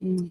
Mm.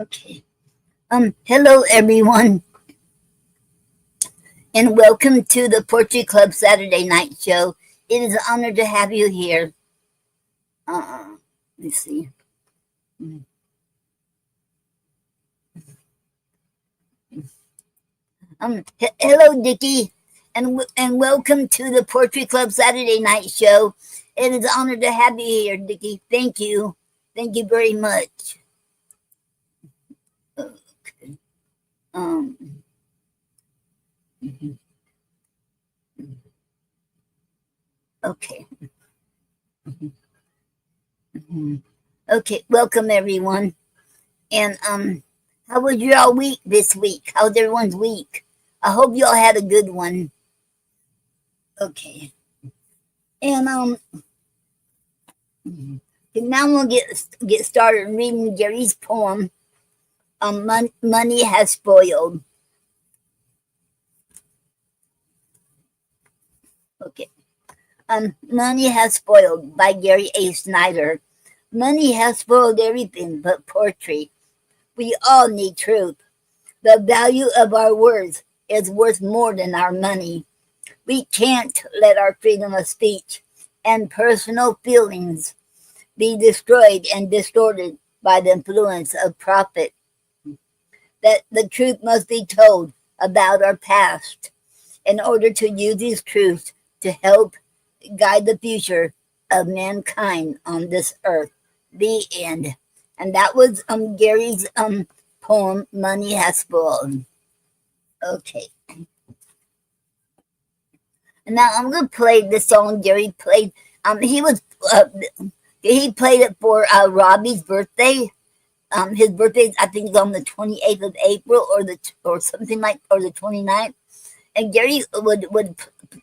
Okay. Hello everyone, and welcome to the Poetry Club Saturday Night Show. It is an honor to have you here. Let's see. Hello, Dickie, and welcome to the Poetry Club Saturday Night Show. It is an honor to have you here, Dickie. Thank you very much. Okay. Okay. Okay. Welcome everyone. And how was your all week this week? How's everyone's week? I hope you all had a good one. Okay. And now we'll get started reading Gary's poem. Money has spoiled. Okay. Money has spoiled by Gary A. Snyder. Money has spoiled everything but poetry. We all need truth. The value of our words is worth more than our money. We can't let our freedom of speech and personal feelings be destroyed and distorted by the influence of profit. That the truth must be told about our past in order to use these truths to help guide the future of mankind on this earth. The end. And that was Gary's poem, Money Has Spoiled. Okay. And now I'm gonna play the song Gary played. He played it for Robbie's birthday. His birthday, I think, is on the 28th of April or something like, or the 29th. And Gary would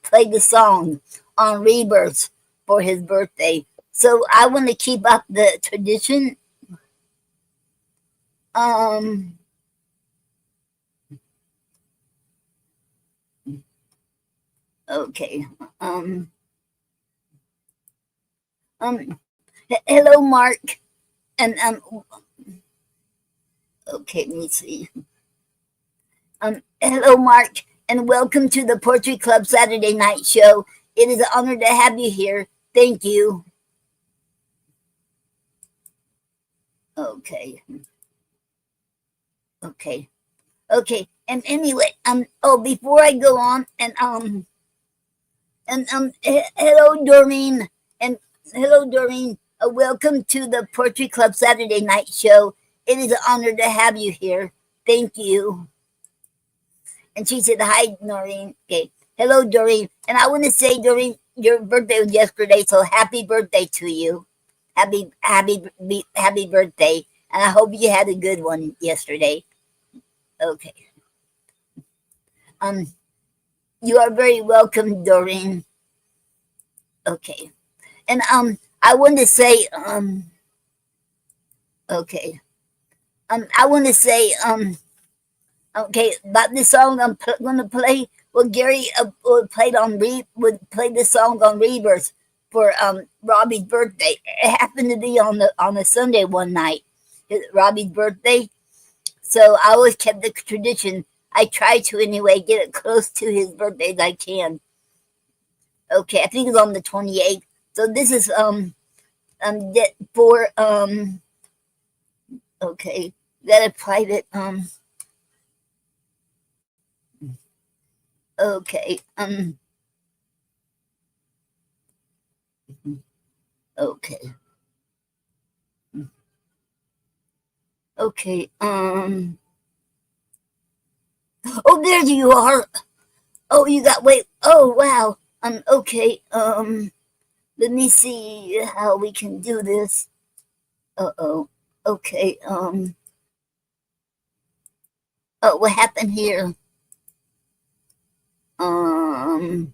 play the song on Rebirth for his birthday. So I want to keep up the tradition. Okay. Hello, Mark. And okay, let me see. Hello, Mark, and welcome to the Poetry Club Saturday Night Show. It is an honor to have you here. Thank you. Okay. And anyway, before I go on, hello, Doreen, and hello, Doreen. Welcome to the Poetry Club Saturday Night Show. It is an honor to have you here. Thank you. And she said, hi, Noreen. Okay. Hello, Doreen. And I want to say, Doreen, your birthday was yesterday, so happy birthday to you. Happy birthday. And I hope you had a good one yesterday. Okay. Um, you are very welcome, Doreen. Okay. And I want to say okay. I want to say okay, about this song I'm going to play. Well, Gary would play this song on Rebirth for Robbie's birthday. It happened to be on a Sunday one night, Robbie's birthday. So I always kept the tradition. I try to anyway get it close to his birthday as I can. Okay, I think it's on the 28th. So this is for okay, gotta private okay okay okay oh, there you are. Oh, you got wait. Oh, wow. Okay. Let me see how we can do this. Uh-oh. Okay. Oh, what happened here? Um.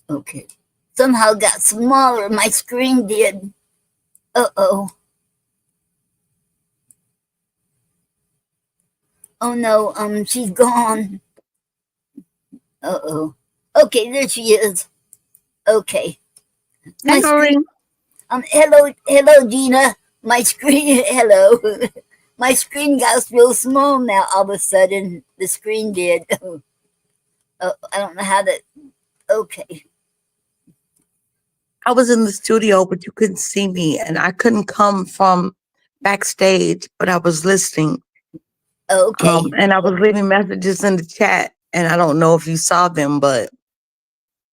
Okay. Somehow got smaller. My screen did. Uh-oh. Oh no. She's gone. Uh-oh. Okay, there she is. Okay. Hi, My screen. Noreen. Hello, Gina. My screen. Hello. My screen got real small now. All of a sudden, the screen did. I don't know how to. Okay. I was in the studio, but you couldn't see me, and I couldn't come from backstage, but I was listening. Okay. And I was leaving messages in the chat, and I don't know if you saw them, but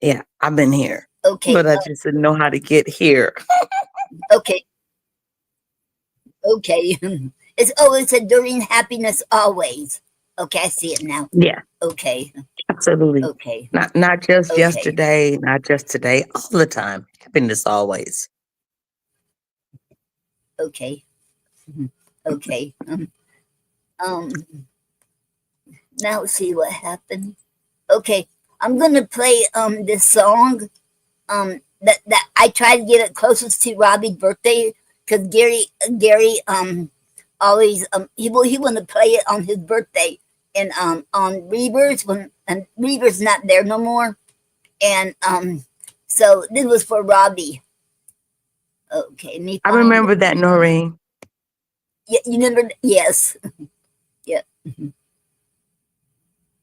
yeah, I've been here. Okay. But I just didn't know how to get here. Okay. Okay. It's a Doreen happiness always. Okay, I see it now. Yeah, Okay. absolutely. Okay. Not just Okay. yesterday, not just today, all the time. Happiness always. Okay. Okay. Um. Now let's see what happened. Okay. I'm gonna play this song. That I tried to get it closest to Robbie's birthday because Gary always he want to play it on his birthday and on Reavers when and Reavers not there no more and so this was for Robbie. Okay, me I find remember that, Noreen. yeah, you remember? Yes. Yeah.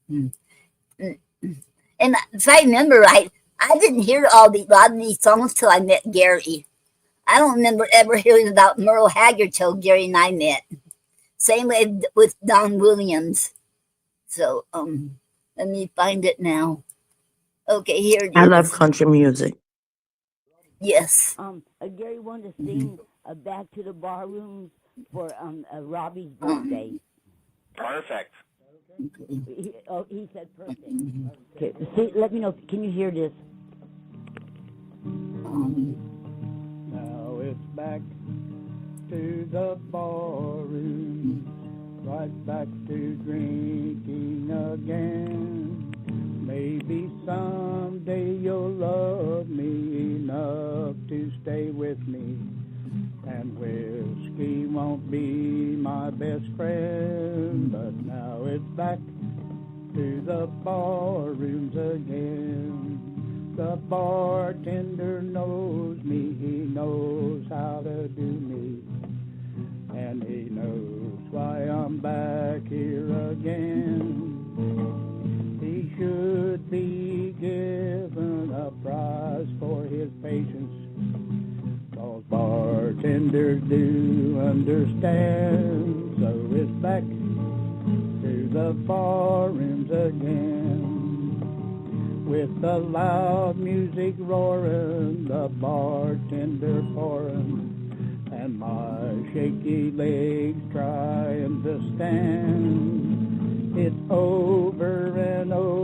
And if I remember right, I didn't hear a lot of these songs till I met Gary. I don't remember ever hearing about Merle Haggard till Gary and I met. Same way with Don Williams. So let me find it now. Okay, here it I love is. country music. Yes. Gary wanted to sing "Back to the Barrooms" for Robbie's birthday. Perfect. He said perfect. Okay, see, let me know. Can you hear this? Now it's back to the barroom, right back to drinking again. Maybe someday you'll love me enough to stay with me, and whiskey won't be my best friend. But now it's back to the barrooms again. The bartender knows me, he knows how to do me, and he knows why I'm back here again. He should be given a prize for his patience, 'cause bartenders do understand. So it's back to the barrooms again. With the loud music roaring, the bartender pouring, and my shaky legs trying to stand. It's over and over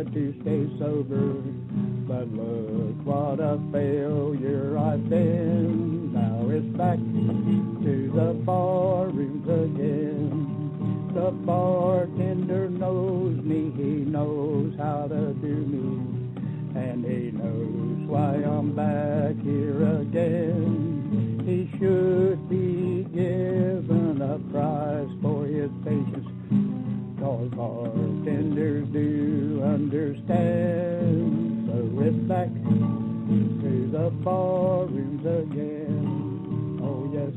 tried to stay sober, but look what a failure I've been. Now it's back to the bar rooms again. The bartender knows me, he knows how to do me, and he knows why I'm back here again. He should be given a prize for his patience, 'cause bartenders do understand. So it's back to the bar rooms again. Oh yes,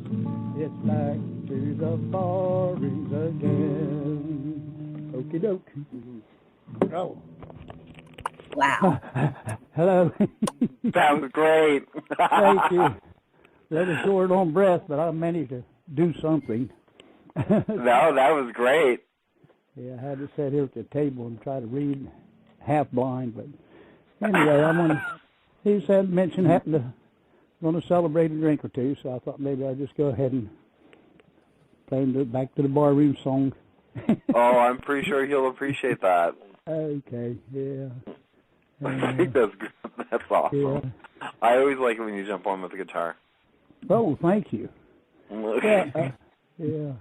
it's back to the bar rooms again. Okie doke. Oh. Wow. Hello. That was great. Thank you. That was short on breath, but I managed to do something. No, that was great. Yeah, I had to sit here at the table and try to read half blind, but anyway, I'm gonna. He said happened to going to celebrate a drink or two, so I thought maybe I'd just go ahead and play the Back to the Barroom song. Oh, I'm pretty sure he'll appreciate that. Okay, yeah. I think that's good. That's awesome. Yeah. I always like it when you jump on with the guitar. Oh, thank you. Yeah. Yeah. Did And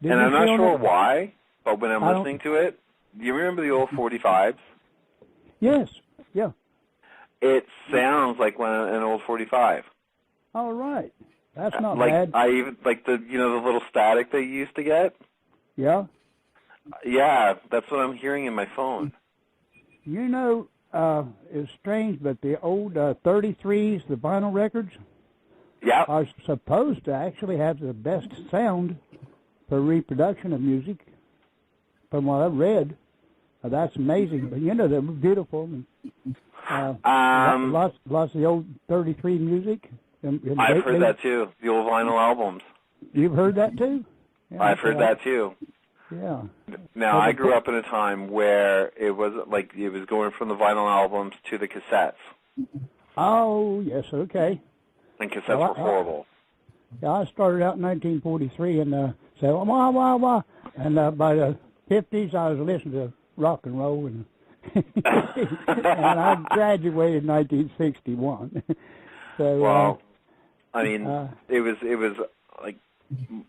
you I'm not feel sure that? why, but when I'm I don't- listening to it, do you remember the old 45s? Yes. Yeah. It sounds like an old 45. All right. That's not like bad. I even like the the little static they used to get. Yeah. Yeah, that's what I'm hearing in my phone. You know, it's strange, but the old 33s, the vinyl records, Yeah. are supposed to actually have the best sound for reproduction of music. From what I've read, that's amazing. But they're beautiful. And, lots of the old 33 music. I've heard that too. The old vinyl albums. You've heard that too? Yeah, I've heard that too. Yeah. Now, I grew up in a time where it was going from the vinyl albums to the cassettes. Oh, yes, okay. And cassettes were horrible. Yeah, I started out in 1943 and said, wah, wah, wah. And by the 50s, I was listening to rock and roll. And, and I graduated in 1961. So, well, I mean, it was like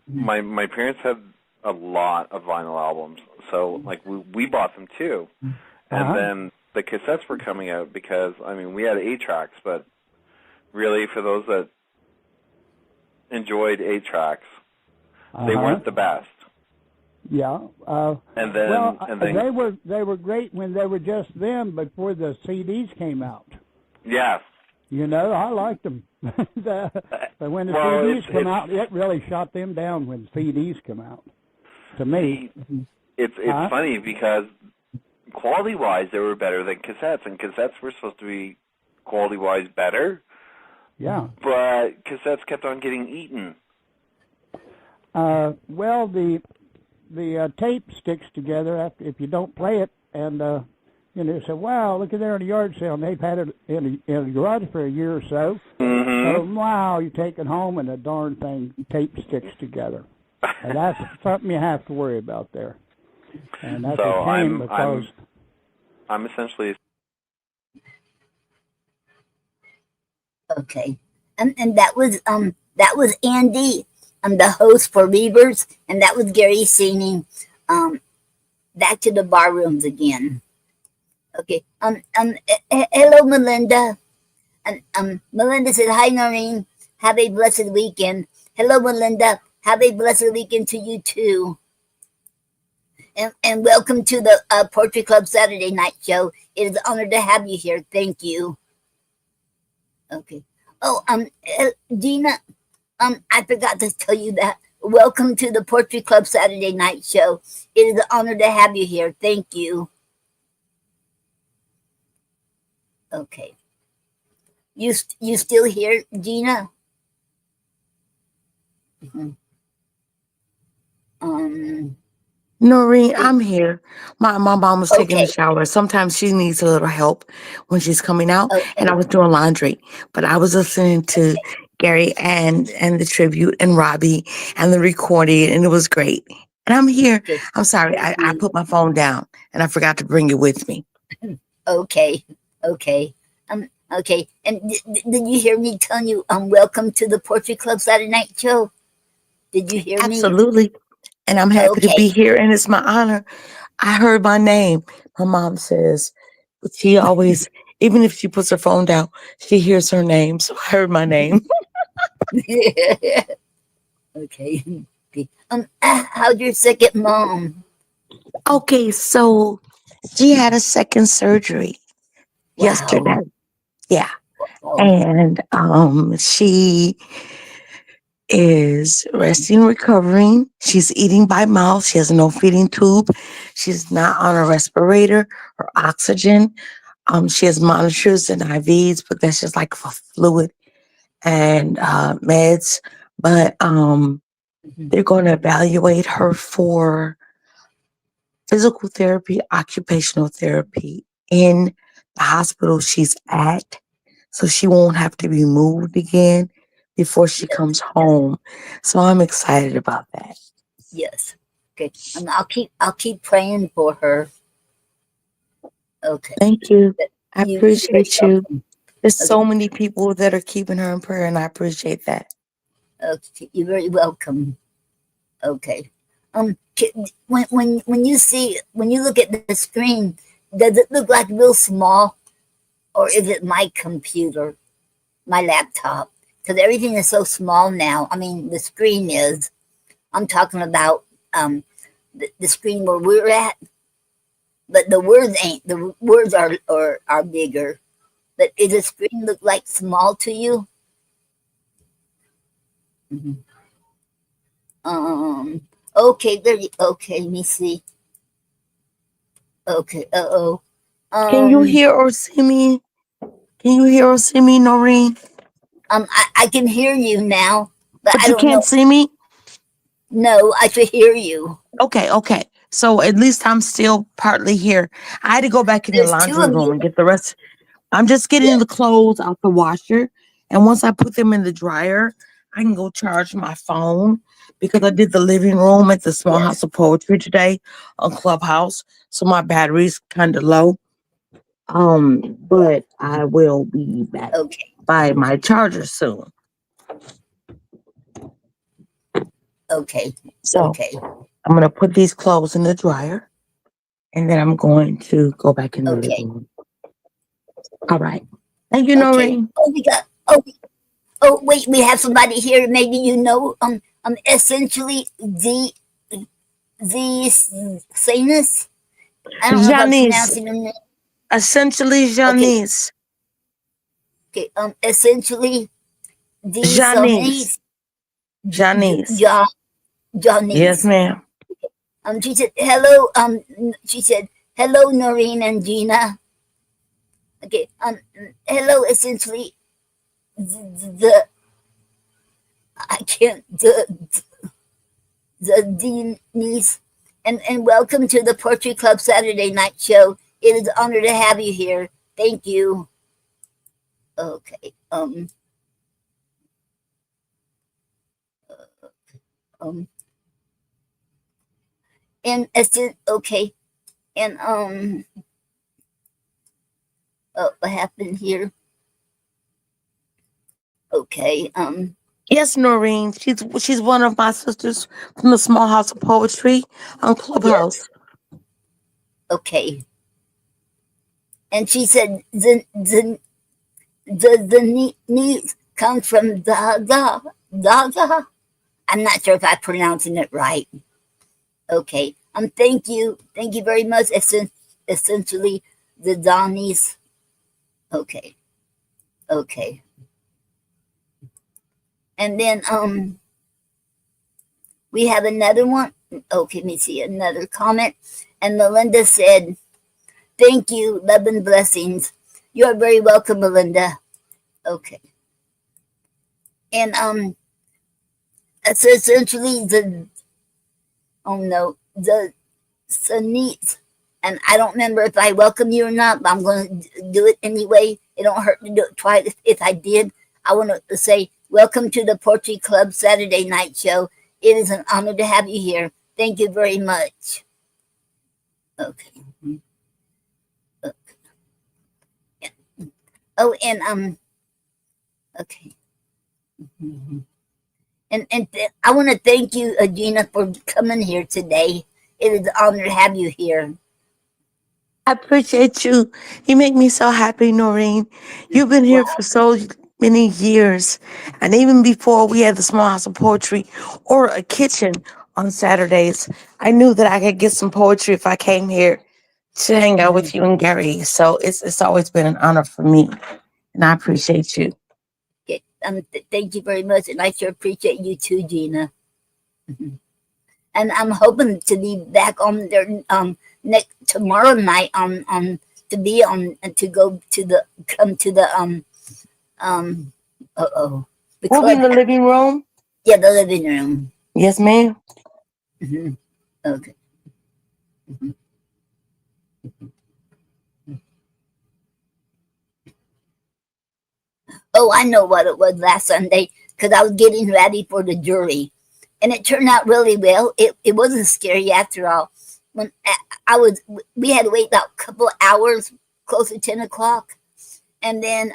my parents had a lot of vinyl albums, so like we bought them too, and then the cassettes were coming out because we had 8-tracks, but really for those that enjoyed 8-tracks, they weren't the best. Yeah. And then they were great when they were just them, before the CDs came out. Yes. I liked them. But when the CDs come out, it really shot them down when CDs come out. To me, it's funny because quality-wise they were better than cassettes, and cassettes were supposed to be quality-wise better. Yeah. But cassettes kept on getting eaten. Well, the tape sticks together if you don't play it, and say, wow, look at there in a yard sale, and they've had it in a garage for a year or so. Mm-hmm. So, wow, you take it home, and the darn thing tape sticks together. And that's something you have to worry about there. And that's a shame because I'm essentially Okay. And that was Andy, the host for Reavers, and that was Gary singing Back to the Bar Rooms again. Okay. Hello, Melinda. And Melinda said, hi, Noreen. Have a blessed weekend. Hello, Melinda. Have a blessed weekend to you, too. And welcome to the Poetry Club Saturday Night Show. It is an honor to have you here. Thank you. Okay. Oh, Gina, I forgot to tell you that. Welcome to the Poetry Club Saturday Night Show. It is an honor to have you here. Thank you. Okay. You still here, Gina? Mm-hmm. Noreen, I'm here. My mom was taking a Okay. shower. Sometimes she needs a little help when she's coming out, Okay. and I was doing laundry. But I was listening to Gary and the tribute and Robbie and the recording, and it was great. And I'm here. Okay. I'm sorry, I put my phone down and I forgot to bring it with me. Okay, okay, okay. And did you hear me telling you, welcome to the Poetry Club Saturday Night Show? Did you hear me? Absolutely. And I'm happy to Okay. be here, and it's my honor. I heard my name. My mom says, but she always, even if she puts her phone down, she hears her name. So I heard my name. Okay. Okay. How's your second mom? Okay, so she had a second surgery yesterday. Wow. Yeah. Oh, And she is resting, recovering. She's eating by mouth. She has no feeding tube. She's not on a respirator or oxygen. She has monitors and IVs, but that's just like for fluid and meds. But mhm. they're going to evaluate her for physical therapy, occupational therapy in the hospital she's at, so she won't have to be moved again before she Yes, comes home. So I'm excited about that. yes. Okay. I'll keep praying for her. Okay. Thank you. But I you're very appreciate you. welcome. There's Okay. so many people that are keeping her in prayer, and I appreciate that. Okay. You're very welcome. Okay. When you look at the screen, does it look like real small, or is it my computer, my laptop? Because everything is so small now. I mean, the screen is. I'm talking about the screen where we're at, but the words ain't. The words are bigger. But does the screen look like small to you? Mhm. Um. Okay. There. Okay. Let me see. Okay. Uh-oh. Can you Um. hear or see me? Can you hear or see me, Noreen? I can hear you now, but But I you don't can't know. see me? No, I should hear you. Okay, okay. So at least I'm still partly here. I had to go back in the There's two laundry of room you. and get the rest. I'm just getting Yes. the clothes out the washer. And once I put them in the dryer, I can go charge my phone because I did the living room at the Small House Yes. of Poetry today on Clubhouse. So my battery's kind of low. But I will be back Okay. by my charger soon. Okay. So Okay. I'm going to put these clothes in the dryer and then I'm going to go back in the living Okay. room. All right. Thank you, Okay. Noreen. Oh, we got. Oh, wait. We have somebody here. Maybe you know. Essentially the Sanus. I don't know if I'm Janice. pronouncing her name. Essentially, Okay. Janice. Okay. Essentially the Janice. Sonese. Janice. Yes, Johnny's. ma'am. She said hello. She said hello, Noreen and Gina. Okay. Hello. Essentially, the I can't the Denise, and welcome to the Poetry Club Saturday Night Show. It is an honor to have you here. Thank you. Okay. Um. And okay. And what happened here? Okay. Yes, Noreen. She's one of my sisters from the Small House of Poetry on Yes. Clubhouse. Okay. And she said the needs come from the. I'm not sure if I'm pronouncing it right. Okay. Thank you very much. Essentially, the Donnies. Okay. Okay. And then we have another one. Okay, let me see another comment. And Melinda said, "Thank you, love and blessings. You are very welcome, Melinda." Okay. And so essentially the oh no the Sunnis, and I don't remember if I welcome you or not, but I'm going to do it anyway. It don't hurt to do it twice. If I did, I want to say, welcome to the Poetry Club Saturday Night Show. It is an honor to have you here. Thank you very much. Okay. Oh, and okay. Mhm. And I want to thank you, Gina, for coming here today. It is an honor to have you here. I appreciate you. You make me so happy, Noreen. You've been here Wow. for so many years. And even before we had the small house of poetry or a kitchen on Saturdays, I knew that I could get some poetry if I came here to hang out Mhm. with you and Gary. So it's always been an honor for me. And I appreciate you. Okay. Thank you very much, and I sure appreciate you too, Gina. Mhm. And I'm hoping to be back on there next tomorrow night on to be on and to go to the come to um the We'll be in club. the living room. Yeah, the living room. Yes, ma'am. Hmm. Okay. Mhm. Oh, I know what it was last Sunday because I was getting ready for the jury, and it turned out really well. It wasn't scary after all. When I was, we had to wait about a couple of hours, close to 10 o'clock, and then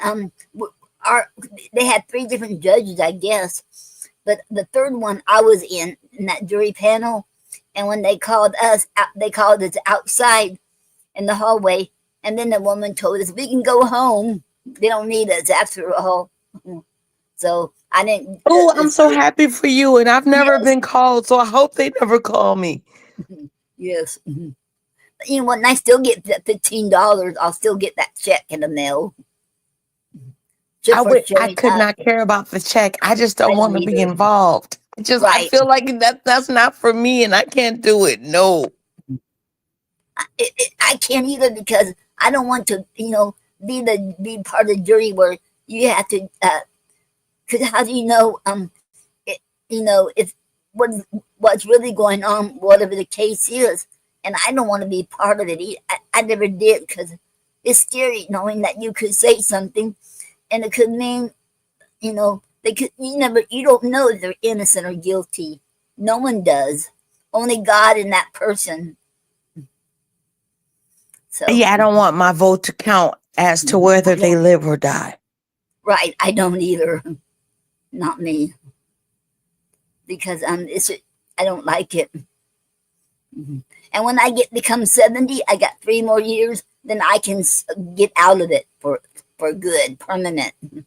our they had three different judges, I guess, but the third one I was in that jury panel, and when they called us, they called us outside in the hallway, and then the woman told us we can go home. They don't need us after all. So I didn't. Oh, I'm so happy for you. And I've never Yes, been called, so I hope they never call me. yes. You know what? And I still get that $15. I'll still get that check in the mail just for I showing could up. not care about the check. I just I don't want don't to be either. involved. I Right. feel like that's not for me and I can't do it. No. I can't either because I don't want to, be part of the jury where you have to. Because how do you know? If what what's really going on, whatever the case is, and I don't want to be part of it. I never did because it's scary knowing that you could say something and it could mean, they could. You don't know if they're innocent or guilty. No one does. Only God and that person. So Yeah, I don't want my vote to count as to I whether they don't. live or die. Right, I don't either. Not me, because I don't like it. Mhm. And when I become 70, I got 3 more years. Then I can get out of it for good, permanent. Mhm.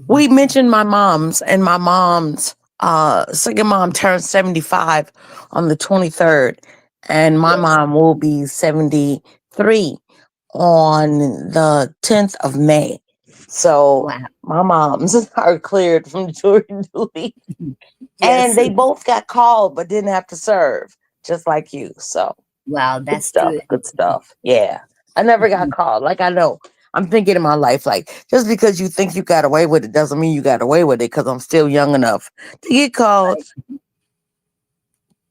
We mentioned my mom's, and my mom's second mom turned 75 on the 23rd, and my Yes. mom will be 73 on the 10th of May. So Wow. my moms are cleared from jury duty. And Yes. they both got called but didn't have to serve, just like you. So Wow. good That's stuff. good. Good stuff. Yeah. I never got Mhm. called. Like I know. I'm thinking in my life, like, just because you think you got away with it doesn't mean you got away with it because I'm still young enough to get called.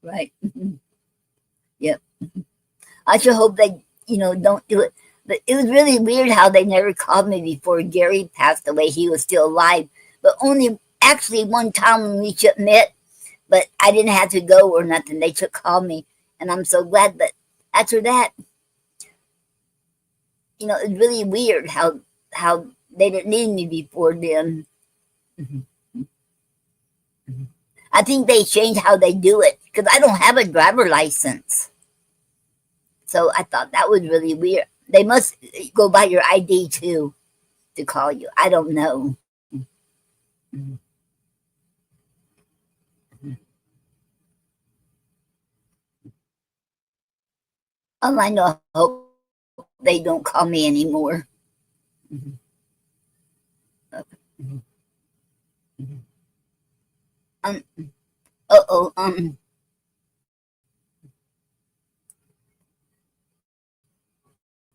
Right. Right. Mhm. Yep. I should hope they, don't do it. But it was really weird how they never called me before Gary passed away. He was still alive, but only actually one time when we should met. But I didn't have to go or nothing. They should call me, and I'm so glad. But after that, it's really weird how they didn't need me before then. Mhm. I think they changed how they do it because I don't have a driver license. So I thought that was really weird. They must go by your ID too to call you. I don't know. Mhm. All I know, I hope they don't call me anymore. Mhm. Okay. Mhm. Mhm. Um. Oh.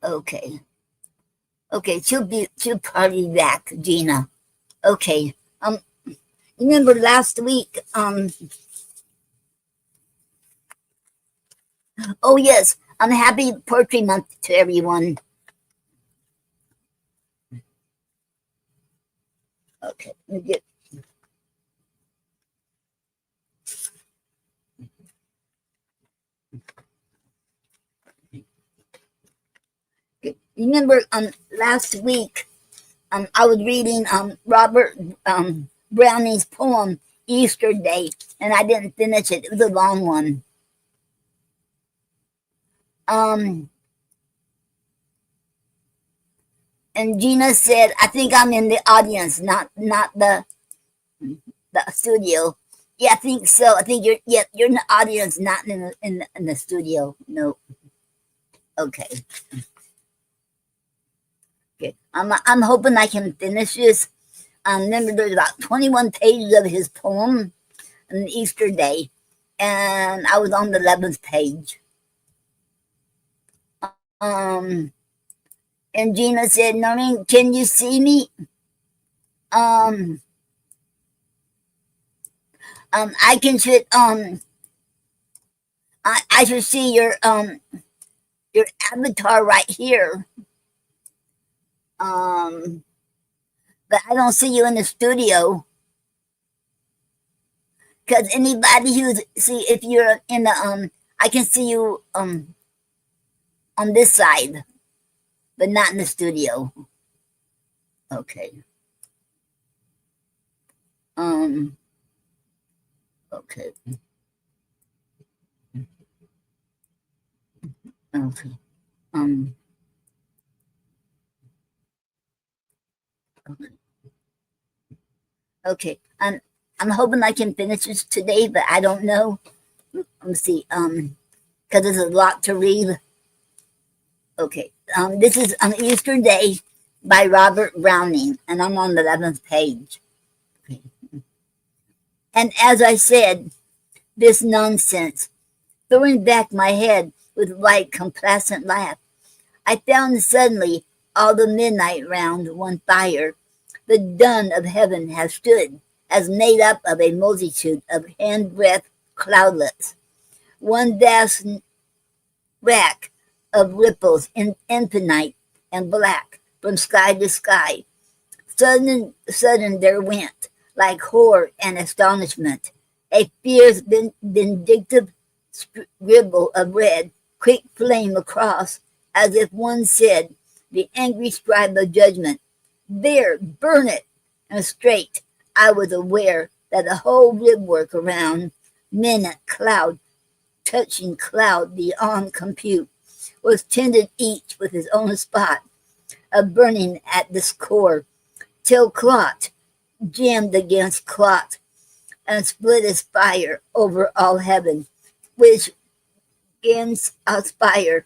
Okay. Okay. She'll probably be back, Gina. Okay. Remember last week? Oh yes. Happy Poetry Month to everyone. Okay. Let me get Remember, last week, I was reading Robert Browning's poem Easter Day, and I didn't finish it. It was a long one. And Gina said, "I think I'm in the audience, not the studio." Yeah, I think so. I think you're in the audience, not in the studio. No. Okay. Okay. I'm hoping I can finish this. Remember, there's about 21 pages of his poem on Easter Day, and I was on the 11th page. And Gina said, "Noreen, can you see me?" I can should I should see your avatar right here. But I don't see you in the studio. Cause anybody who's if you're in the I can see you on this side, but not in the studio. Okay. Okay. Okay. Okay. Okay. I'm hoping I can finish this today, but I don't know. Let me see. Because there's a lot to read. Okay. This is on Easter Day by Robert Browning, and I'm on the 11th page. Okay. And as I said, this nonsense, throwing back my head with light, complacent laugh, I found suddenly all the midnight round one fire. The dun of heaven has stood, as made up of a multitude of hand-breadth cloudlets, one vast rack of ripples infinite and black from sky to sky. Sudden there went, like horror and astonishment, a fierce vindictive scribble of red, quick flame across, as if one said, the angry scribe of judgment, there, burn it! And straight I was aware that the whole ribwork around, minute cloud touching cloud beyond compute, was tended each with his own spot of burning at this core, till clot jammed against clot, and split as fire over all heaven, which begins aspire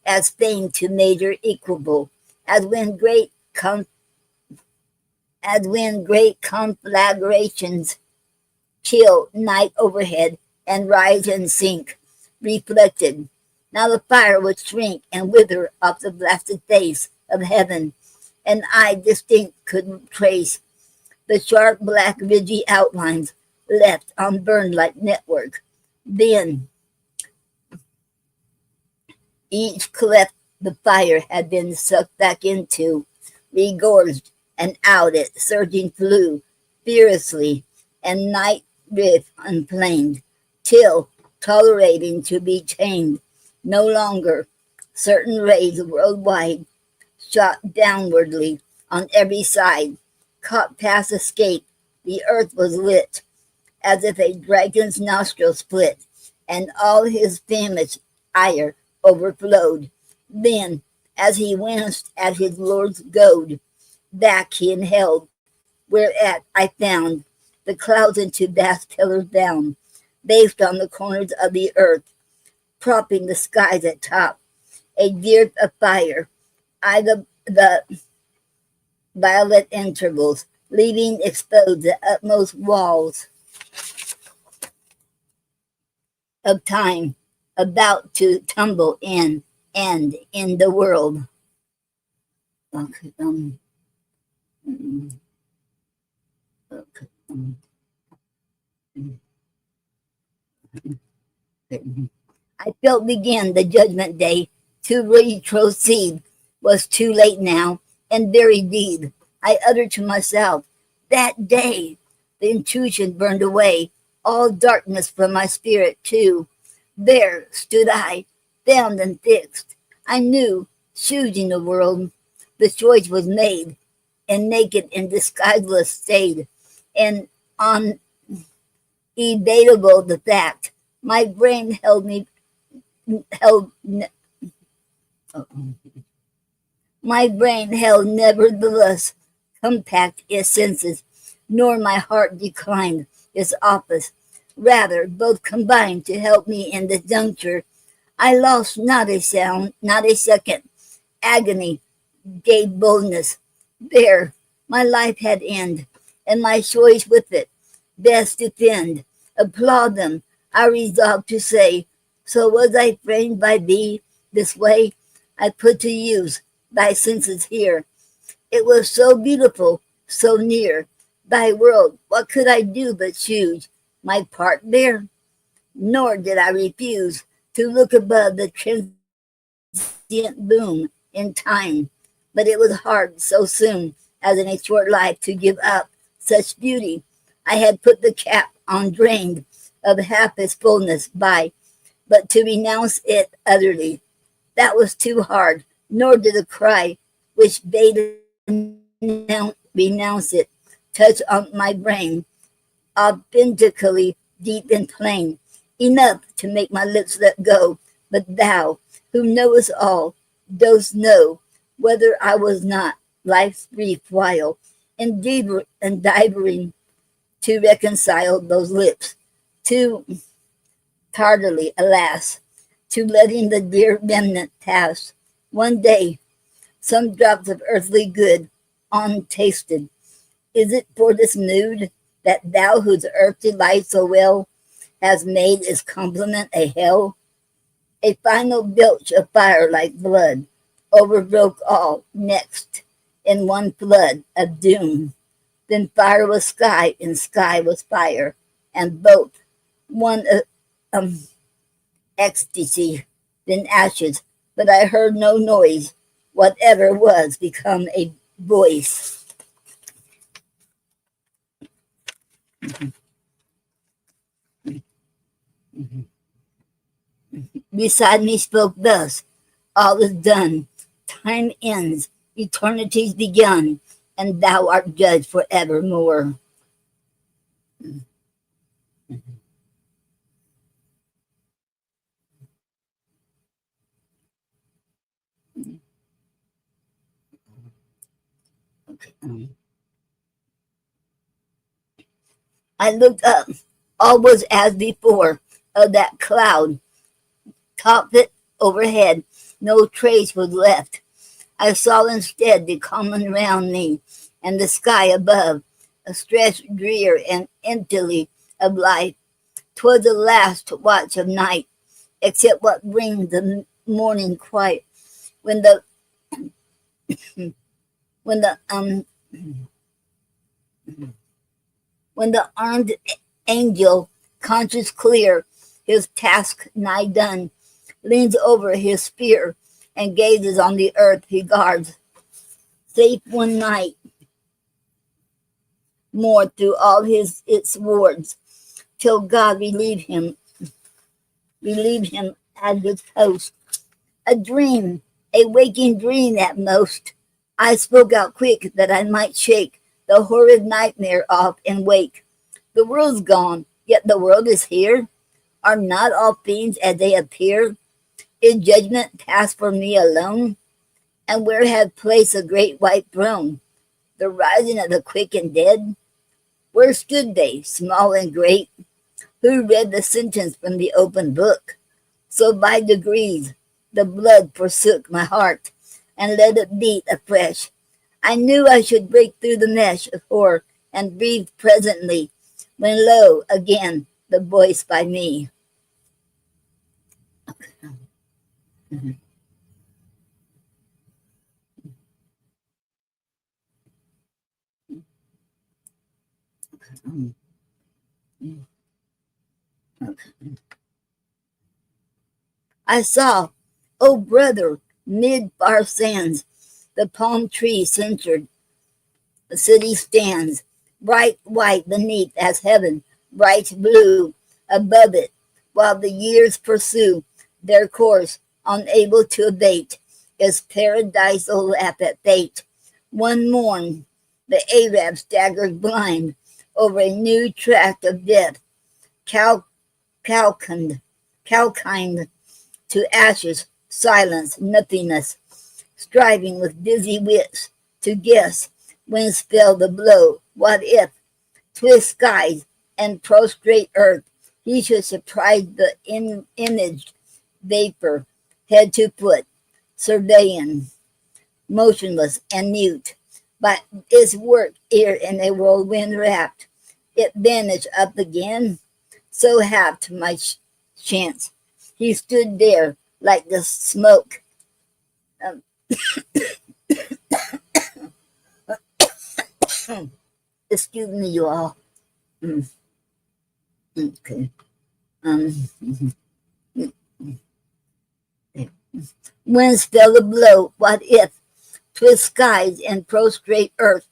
as fame to major equable, as when great conflagrations chill night overhead and rise and sink, reflected. Now the fire would shrink and wither off the blasted face of heaven, and I distinct could trace the sharp black ridgy outlines left unburned like network. Then each cleft the fire had been sucked back into, regorged, and out it surging flew, fiercely, and night rift unflamed, till, tolerating to be chained, no longer, certain rays worldwide shot downwardly on every side, caught past escape, the earth was lit, as if a dragon's nostril split, and all his famished ire overflowed. Then, as he winced at his lord's goad, back he inhaled, whereat I found the clouds into vast pillars bound, based on the corners of the earth, propping the skies at top, a dearth of fire, I the violet intervals, leaving exposed the utmost walls of time, about to tumble in, and in the world. Okay, okay, I felt begin the judgment day to retrocede was too late now, and very deed I uttered to myself that day. The intrusion burned away all darkness from my spirit too. There stood I, bound and fixed. I knew choosing the world. The choice was made, and naked and disguiseless stayed, and undebatable the fact. My brain held my brain held nevertheless compact its senses, nor my heart declined its office. Rather, both combined to help me in this juncture. I lost not a sound, not a second. Agony gave boldness. There, my life had end, and my choice with it. Best defend, applaud them. I resolved to say, so was I framed by thee this way. I put to use thy senses here. It was so beautiful, so near. Thy world, what could I do but choose my part there? Nor did I refuse to look above the transient boom in time. But it was hard so soon as in a short life to give up such beauty. I had put the cap on drained of half its fullness by, but to renounce it utterly, that was too hard, nor did the cry which bade renounce it touch on my brain, authentically deep and plain, enough to make my lips let go. But thou, who knowest all, dost know whether I was not life's brief while endeavoring to reconcile those lips, too tardily, alas, to letting the dear remnant pass. One day, some drops of earthly good untasted. Is it for this mood that thou whose earth delights so well has made its complement a hell? A final belch of fire like blood overbroke all next in one flood of doom. Then fire was sky and sky was fire, and both one ecstasy, then ashes. But I heard no noise. Whatever was become a voice. Beside me spoke thus, all is done. Time ends, eternity's begun, and thou art judged forevermore. I looked up. All was as before of that cloud topped it overhead. No trace was left. I saw instead the common round me, and the sky above, a stretch drear and emptily of life. 'Twas the last watch of night, except what brings the morning quiet, when the when the when the armed angel, conscience clear, his task nigh done, leans over his spear and gazes on the earth he guards, safe one night more through all its wards, till God relieve him at his post. A dream, a waking dream at most. I spoke out quick that I might shake the horrid nightmare off and wake. The world's gone, yet the world is here. Are not all things as they appear? Is judgment passed for me alone? And where had placed a great white throne? The rising of the quick and dead? Where stood they, small and great? Who read the sentence from the open book? So by degrees the blood forsook my heart, and let it beat afresh. I knew I should break through the mesh of horror and breathe presently, when lo, again, the voice by me. I saw, oh brother, mid far sands, the palm tree centered, the city stands, bright white beneath as heaven, bright blue above it, while the years pursue their course, unable to abate His paradisal laugh at fate. One morn, the Arab staggered blind over a new tract of death, cal- calcined, calcined to ashes, silence, nothingness, striving with dizzy wits to guess when spell the blow. What if, twist skies and prostrate earth, he should surprise the imaged vapor, head to foot, surveying, motionless and mute, by its work ere in a whirlwind wrapped, it vanished up again, so happed my chance. He stood there like the smoke. Um, excuse me, you all. Mm, okay. Um, Winds fell a blow. What if, twist skies and prostrate earth,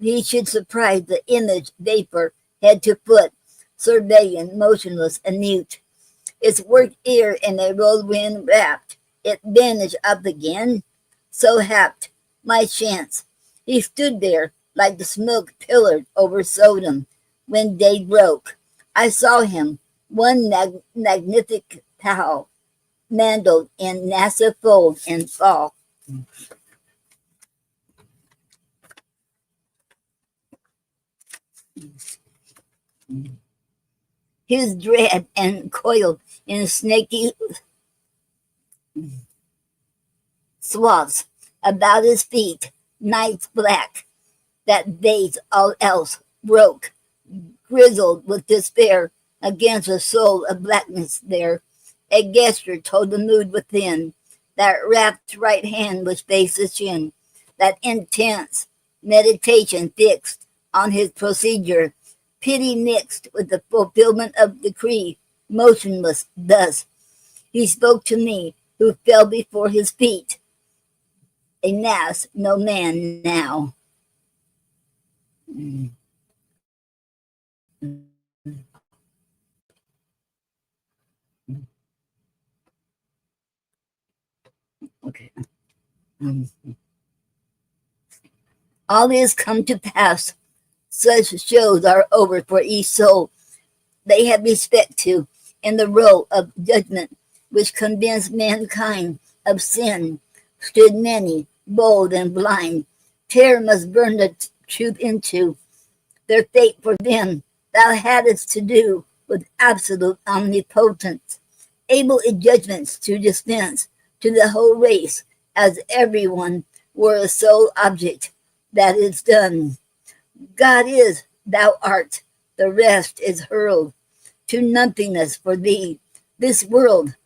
he should surprise the image vapor, head to foot, surveying, motionless and mute. Its work ear in a whirlwind wrapped, it vanished up again, so happed my chance. He stood there like the smoke pillared over Sodom when day broke. I saw him, one magnific pal, mandled in NASA fold and fall. His dread and coiled in snaky swaths about his feet, nights black that bathed all else, broke, grizzled with despair against a soul of blackness there. A gesture told the mood within, that rapt right hand which faced the chin, that intense meditation fixed on his procedure, pity mixed with the fulfillment of decree, motionless thus. He spoke to me, who fell before his feet, a mass, no man now. Mm. Okay. Um, all is come to pass. Such shows are over for each soul they have respect to in the role of judgment which convinced mankind of sin. Stood many, bold and blind. Terror must burn the truth into their fate for them. Thou hadst to do with absolute omnipotence, able in judgments to dispense to the whole race, as everyone were a sole object. That is done. God is, thou art, the rest is hurled to nothingness for thee. This world,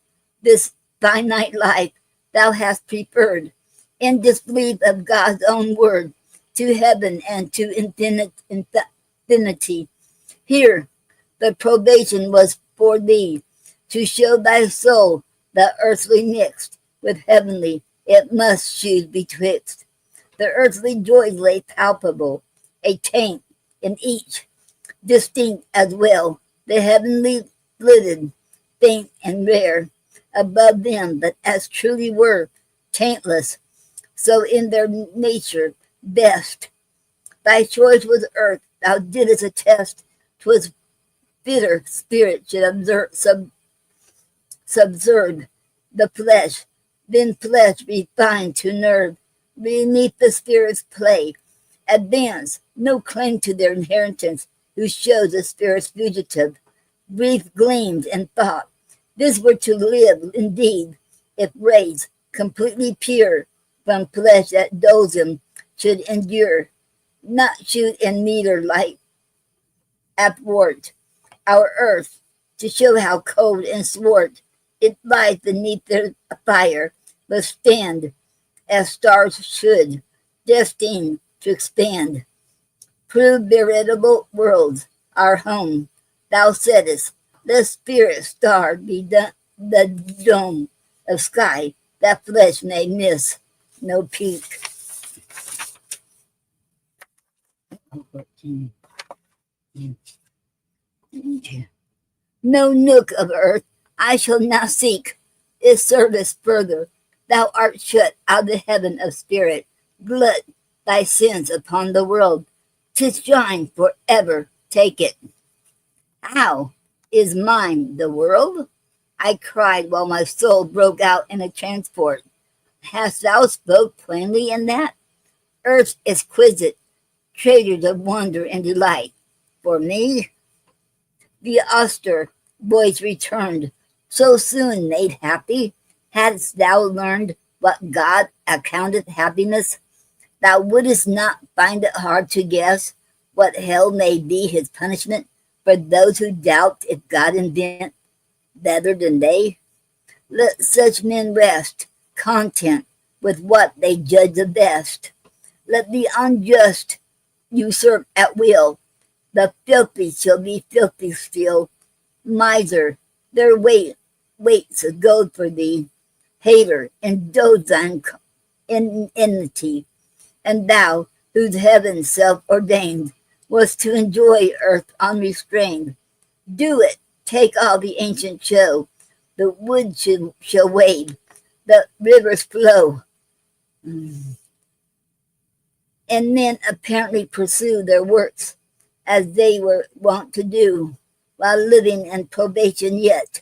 this finite life, thou hast preferred, in disbelief of God's own word, to heaven and to infinity. Here, the probation was for thee, to show thy soul the earthly mixed with heavenly, it must choose betwixt. The earthly joys lay palpable, a taint in each, distinct as well. The heavenly flitted, faint and rare, above them, but as truly were, taintless, so in their nature best. Thy choice was earth, thou didst attest, 'twas fitter spirit should subserve the flesh, then flesh refined to nerve, beneath the spirit's play, advance, no claim to their inheritance, who shows the spirit's fugitive, brief gleams and thought. This were to live indeed, if raised, completely pure, from flesh that dozing should endure, not shoot in meter light athwart our earth, to show how cold and swart it lies beneath their fire, but stand as stars should, destined to expand. Prove veritable worlds our home. Thou saidest, let spirit star be the dome of sky that flesh may miss no peak. No nook of earth I shall now seek its service further. Thou art shut out of the heaven of spirit. Glut thy sins upon the world. 'Tis shine for ever. Take it. How is mine the world? I cried while my soul broke out in a transport. Hast thou spoke plainly in that? Earth's exquisite treasures of wonder and delight. For me, the austere voice returned. So soon made happy, hadst thou learned what God accounted happiness? Thou wouldst not find it hard to guess what hell may be his punishment for those who doubt if God invent better than they. Let such men rest, content with what they judge the best. Let the unjust usurp at will. The filthy shall be filthy still. Miser, their waits of gold for thee. Hater, indulge thine enmity. And thou, whose heaven self-ordained was to enjoy earth unrestrained, do it, take all the ancient show. The wood shall wave, the rivers flow, and men apparently pursue their works as they were wont to do, while living in probation yet.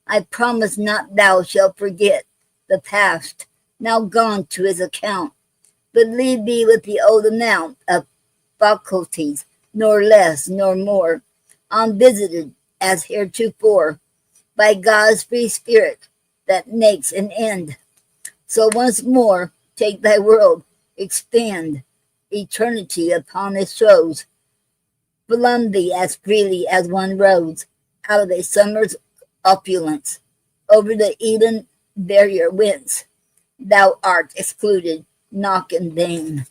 I promise not thou shalt forget the past, now gone to his account, but leave thee with the old amount of faculties, nor less nor more, unvisited as heretofore, by God's free spirit that makes an end. So once more take thy world, expand eternity upon its shows, plumb thee as freely as one rose out of a summer's opulence, over the Eden barrier whence thou art excluded, knock in vain.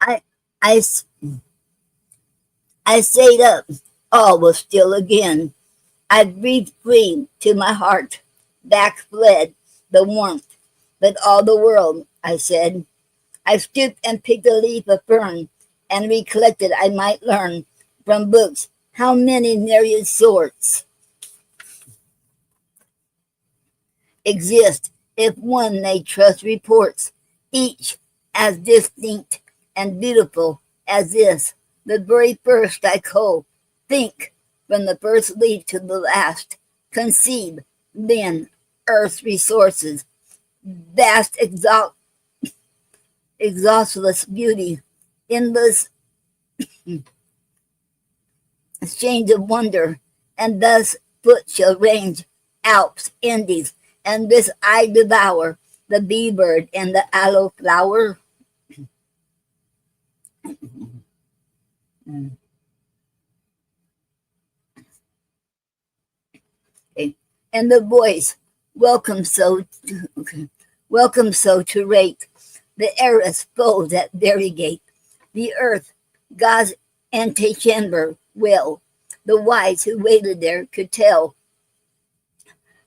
I, I, I sate up, all was still again. I breathed free to my heart, back fled the warmth, but all the world, I said. I stooped and picked a leaf of fern, and recollected I might learn from books how many myriad sorts exist, if one may trust reports, each as distinct and beautiful as this, the very first I cull. Think, from the first leaf to the last, conceive, then, earth's resources, vast exhaustless beauty, endless exchange of wonder, and thus foot shall range Alps, Andes, and this I devour, the bee bird and the aloe flower. Okay. And the voice, welcome so to rate the heiress foes at variegate, the earth, God's antechamber well, the wise who waited there could tell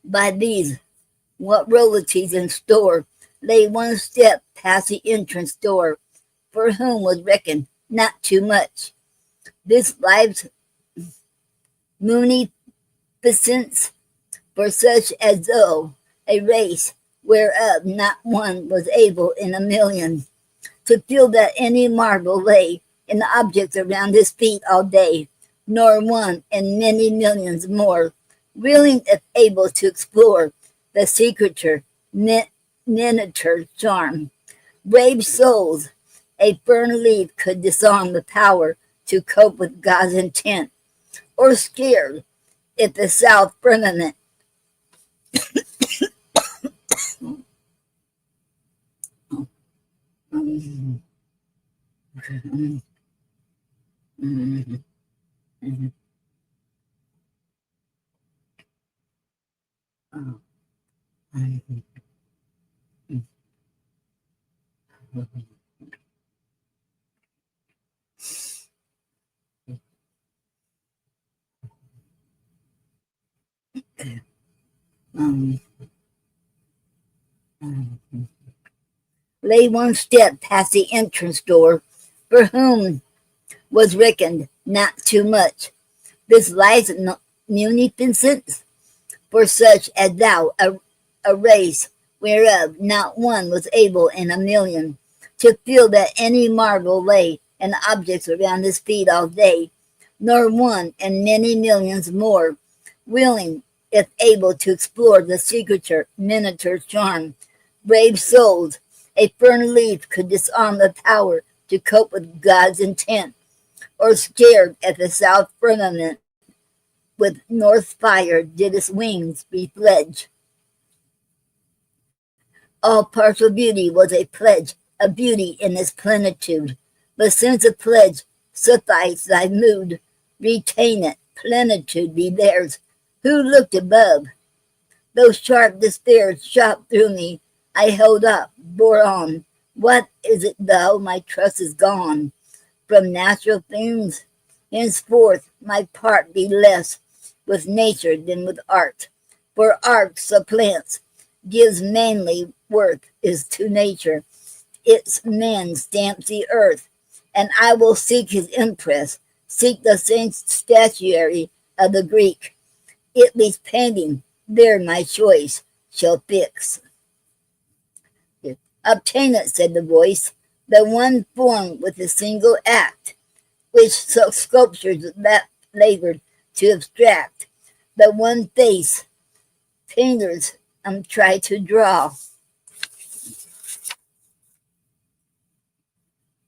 by these what royalties in store lay one step past the entrance door, for whom was reckoned not too much. This life's munificence for such as though a race whereof not one was able in a million to feel that any marvel lay in the objects around his feet all day, nor one in many millions more, willing if able to explore the secreter, miniature charm. Brave souls, a fern leaf could disarm the power to cope with God's intent, or scared if the south firmament Um, lay one step past the entrance door, for whom was reckoned not too much. This life's munificence, for such as thou, a race whereof not one was able in a million to feel that any marvel lay and objects around his feet all day, nor one in many millions more willing, if able, to explore the secret miniature charm. Brave souls, a fern leaf could disarm the power to cope with God's intent, or scared at the south firmament with north fire did its wings befledge. All partial beauty was a pledge of beauty in its plenitude. But since a pledge suffice thy mood, retain it, plenitude be theirs. Who looked above? Though sharp despair shot through me, I held up, bore on. What is it though my trust is gone from natural things? Henceforth my part be less with nature than with art. For art supplants, gives manly worth is to nature. Its man stamps the earth, and I will seek his impress, seek the same statuary of the Greek. Italy's painting, there my choice shall fix. Obtain it, said the voice, the one form with a single act, which so sculptures that labored to abstract, the one face painters try to draw.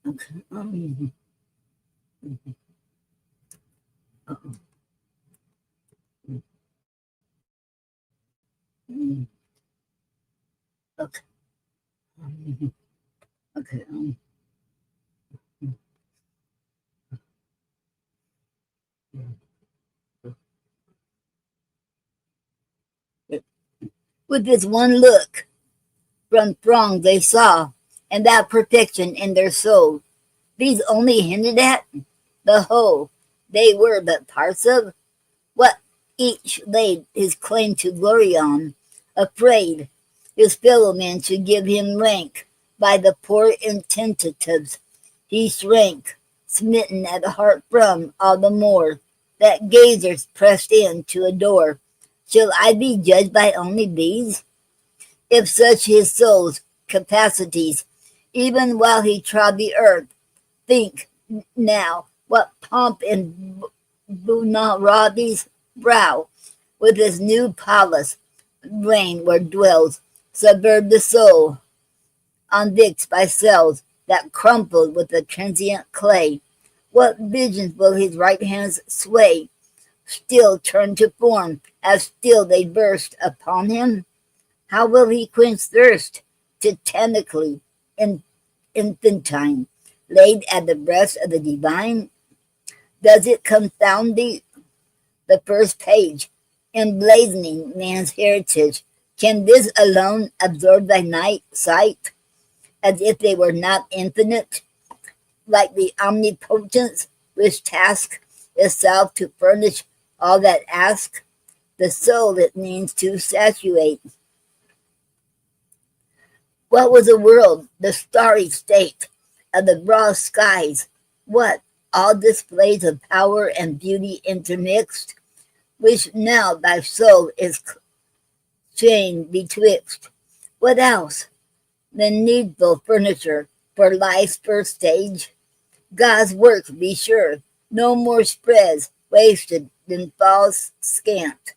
Okay. Okay. Okay. With this one look from throng they saw, and that perfection in their soul. These only hinted at the whole. They were but parts of what each laid his claim to glory on, afraid his fellow men to give him rank by the poor intentatives. He shrank, smitten at heart from all the more that gazers pressed in to adore. Shall I be judged by only these? If such his soul's capacities, even while he trod the earth, think now what pomp in Bunarabi's brow, with his new palace, reign where dwells, subvert the soul, unvixed by cells that crumpled with the transient clay. What visions will his right hands sway, still turn to form, as still they burst upon him? How will he quench thirst, titanically infantine, laid at the breast of the divine? Does it confound thee? The first page, emblazoning man's heritage, can this alone absorb thy sight, as if they were not infinite, like the omnipotence which tasks itself to furnish all that asks? The soul it means to saturate. What was the world, the starry state of the broad skies? What, all displays of power and beauty intermixed, which now thy soul is chained betwixt? What else? The needful furniture for life's first stage? God's work, be sure, no more spreads wasted than falls scant.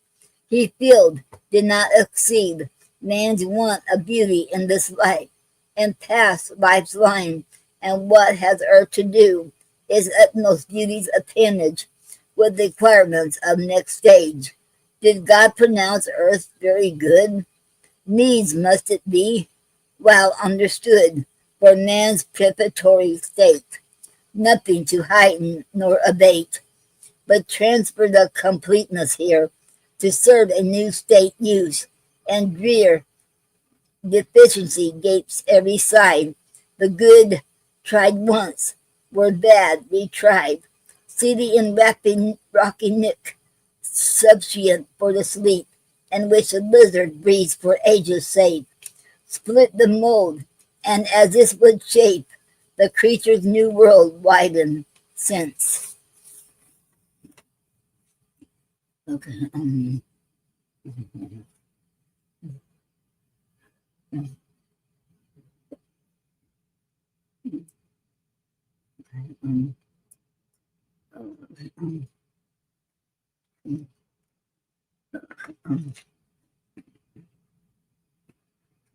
He filled, did not exceed, man's want of beauty in this life, and past life's line, and what has earth to do, is utmost beauty's appanage, with the requirements of next stage. Did God pronounce earth very good? Needs must it be, well understood, for man's preparatory state, nothing to heighten nor abate, but transfer the completeness here, to serve a new state use, and drear deficiency gapes every side. The good, tried once, were bad, retried. City in rocky nick, substitute for the sleep, in which the lizard breathes for ages' sake. Split the mold, and as this would shape, the creature's new world widen since. Okay.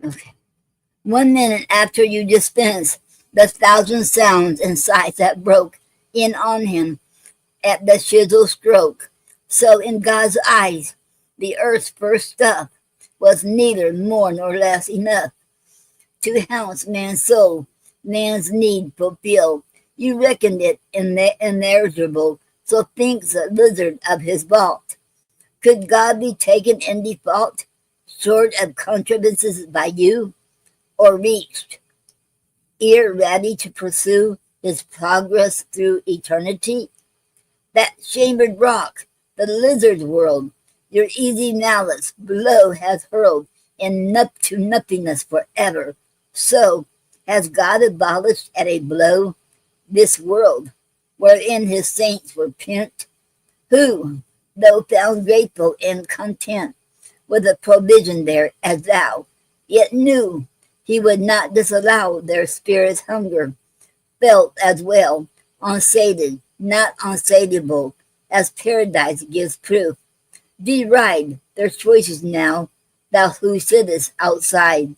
Okay. 1 minute after you dispense the thousand sounds and sights that broke in on him at the chisel stroke, so in God's eyes, the earth's first stuff was neither more nor less enough to house man's soul, man's need fulfill. You reckoned it immeasurable, so thinks the lizard of his vault. Could God be taken in default, short of contrivances by you, or reached, ear ready to pursue his progress through eternity? That chambered rock, the lizard's world, your easy malice below has hurled to nothingness forever. So has God abolished at a blow this world wherein his saints were pent, who, though found grateful and content with the provision there as thou, yet knew he would not disallow their spirits' hunger, felt as well, unsated, not unsatiable, as paradise gives proof. Deride their choices now, thou who sittest outside.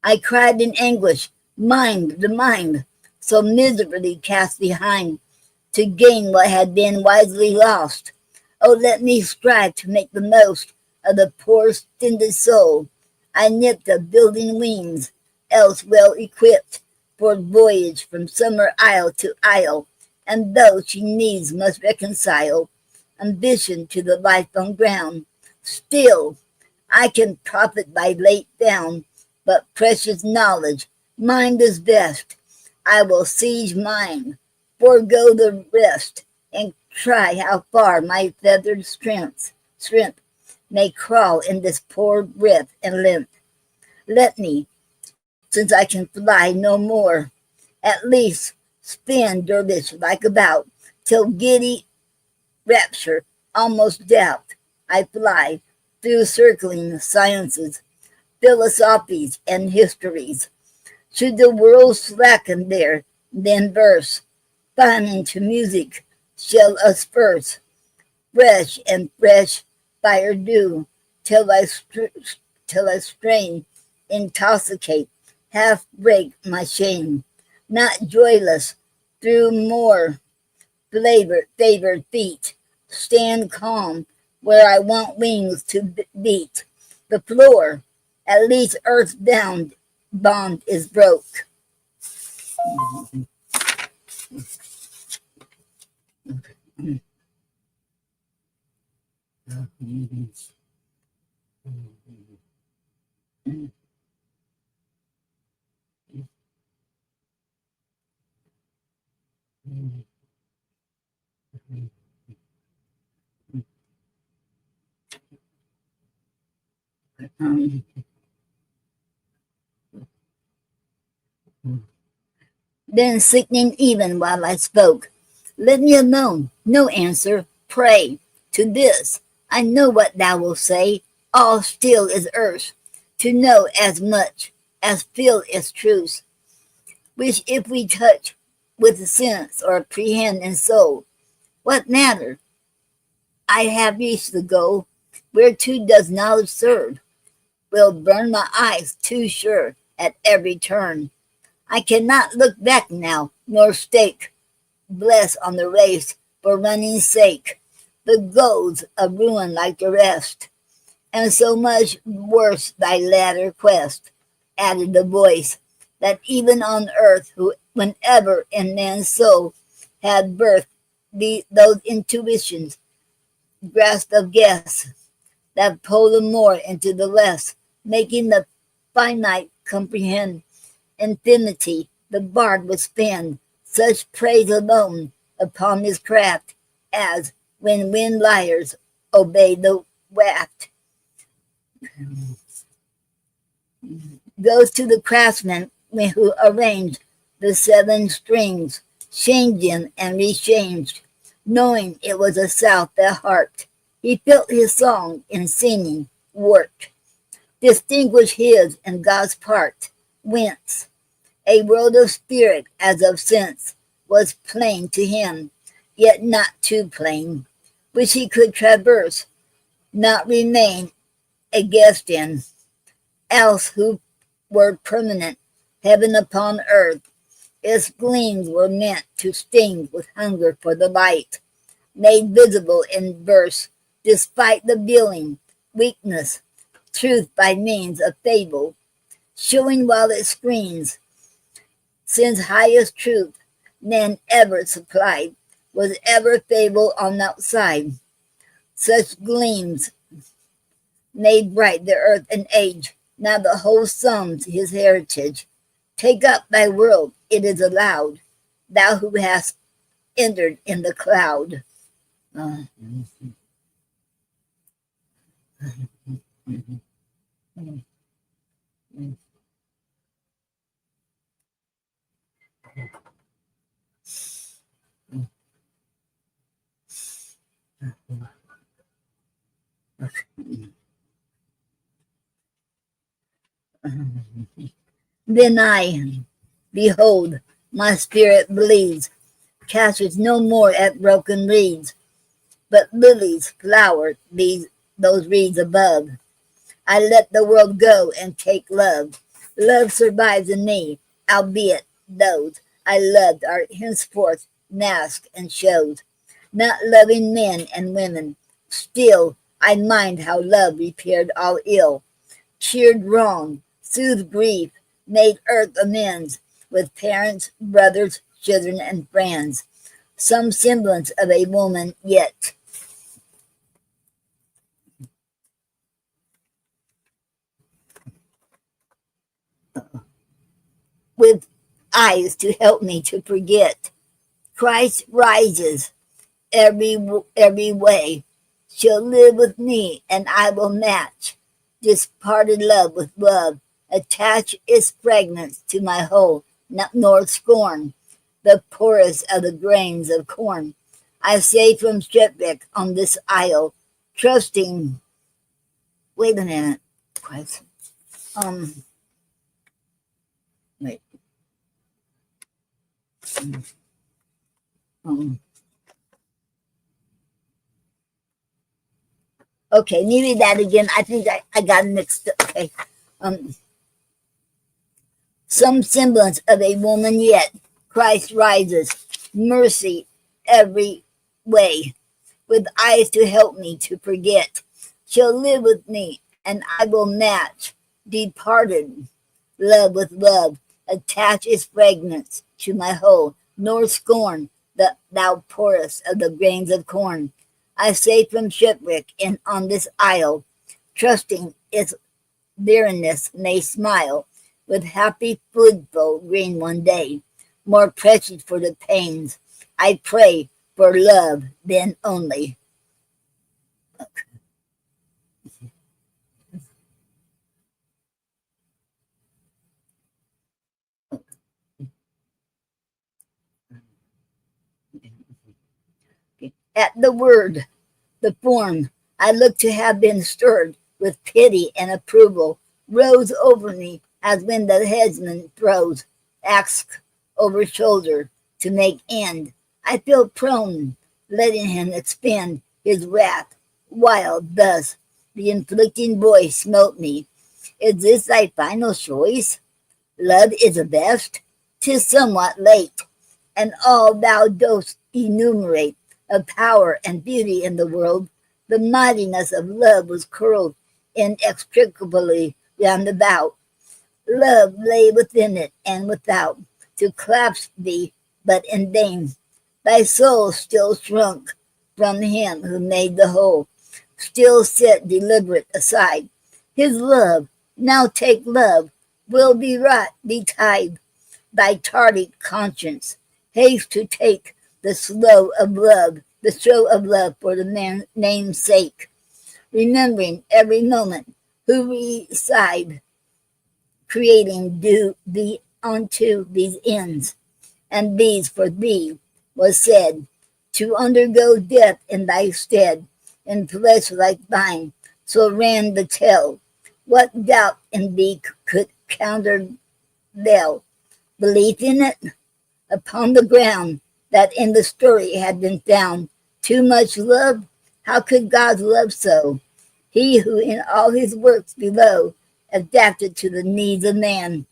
I cried in anguish, mind, the mind, so miserably cast behind, to gain what had been wisely lost. Oh, let me strive to make the most of the poor stinted soul I nipped of building wings, else well equipped for voyage from summer isle to isle, and though she needs must reconcile ambition to the life on ground, still I can profit by late found, but precious knowledge, mind is best. I will seize mine, forego the rest, and try how far my feathered strength may crawl in this poor breadth and length. Let me, since I can fly no more, at least spin dervish like about, till giddy rapture, almost doubt, I fly through circling sciences, philosophies, and histories. Should the world slacken there, then verse, finding to music, shall asperse, fresh and fresh fire dew, till I strain, intoxicate, half break my shame, not joyless, through more favored feet, stand calm where I want wings to beat. The floor, at least earth's bond is broke. Then sickening even while I spoke, let me alone, no answer, pray. To this, I know what thou wilt say, all still is earth, to know as much as feel is truth, which if we touch with sense or apprehend in soul, what matter? I have reached the goal, whereto does knowledge serve, will burn my eyes too sure at every turn. I cannot look back now, nor stake, bless on the race for running's sake, the goals of ruin like the rest, and so much worse thy latter quest, added the voice, that even on earth, who, whenever in man's soul had birth, those intuitions, grasp of guess, that pull the more into the less, making the finite comprehend infinity. The bard would spend such praise alone upon his craft as when wind lyres obey the waft. Goes to the craftsman who arranged the seven strings, changing and rechanged, knowing it was a south that harped. He felt his song in singing, worked, distinguished his and God's part, whence a world of spirit as of sense was plain to him, yet not too plain, which he could traverse, not remain a guest in, else who were permanent, heaven upon earth. Its gleams were meant to sting with hunger for the light, made visible in verse, despite the feeling, weakness, truth by means of fable, showing while it screens, since highest truth man ever supplied, was ever fable on outside. Such gleams made bright the earth and age, now the whole sums his heritage. Take up thy world, it is allowed, thou who hast entered in the cloud. Then I, behold, my spirit bleeds, catches no more at broken reeds, but lilies flower those reeds above. I let the world go and take love. Love survives in me, albeit those I loved are henceforth masked and showed. Not loving men and women, still I mind how love repaired all ill, cheered wrong, soothed grief, made earth amends with parents, brothers, children, and friends. Some semblance of a woman yet. With eyes to help me to forget. Christ rises every way. She'll live with me, and I will match this parted love with love, attach its fragments to my whole, nor scorn the poorest of the grains of corn. I say from shipwreck on this isle, trusting. Wait a minute, Christ. Wait. Okay, maybe that again. I think I got mixed up. Okay. Some semblance of a woman yet. Christ rises, mercy every way, with eyes to help me to forget. She'll live with me, and I will match departed love with love, attach its fragments to my whole, nor scorn thou poorest of the grains of corn. I say from shipwreck and on this isle, trusting its barrenness may smile, with happy foodful green one day, more precious for the pains. I pray for love then only. At the word, the form I looked to have been stirred with pity and approval rose over me as when the headsman throws axe over shoulder to make end. I feel prone, letting him expend his wrath, while thus the inflicting voice smote me. Is this thy final choice? Love is the best? 'Tis somewhat late, and all thou dost enumerate of power and beauty in the world, the mightiness of love was curled inextricably round about. Love lay within it and without, to clasp thee, but in vain. Thy soul still shrunk from him who made the whole, still set deliberate aside. His love, now take love, will be right betide. Thy tardy conscience, haste to take the show of love for the name's sake, remembering every moment who reside, creating do thee unto these ends, and these for thee was said, to undergo death in thy stead, in flesh like thine. So ran the tale. What doubt in thee could counter thou? Belief in it? Upon the ground that in the story had been found. Too much love? How could God love so? He who in all his works below adapted to the needs of man,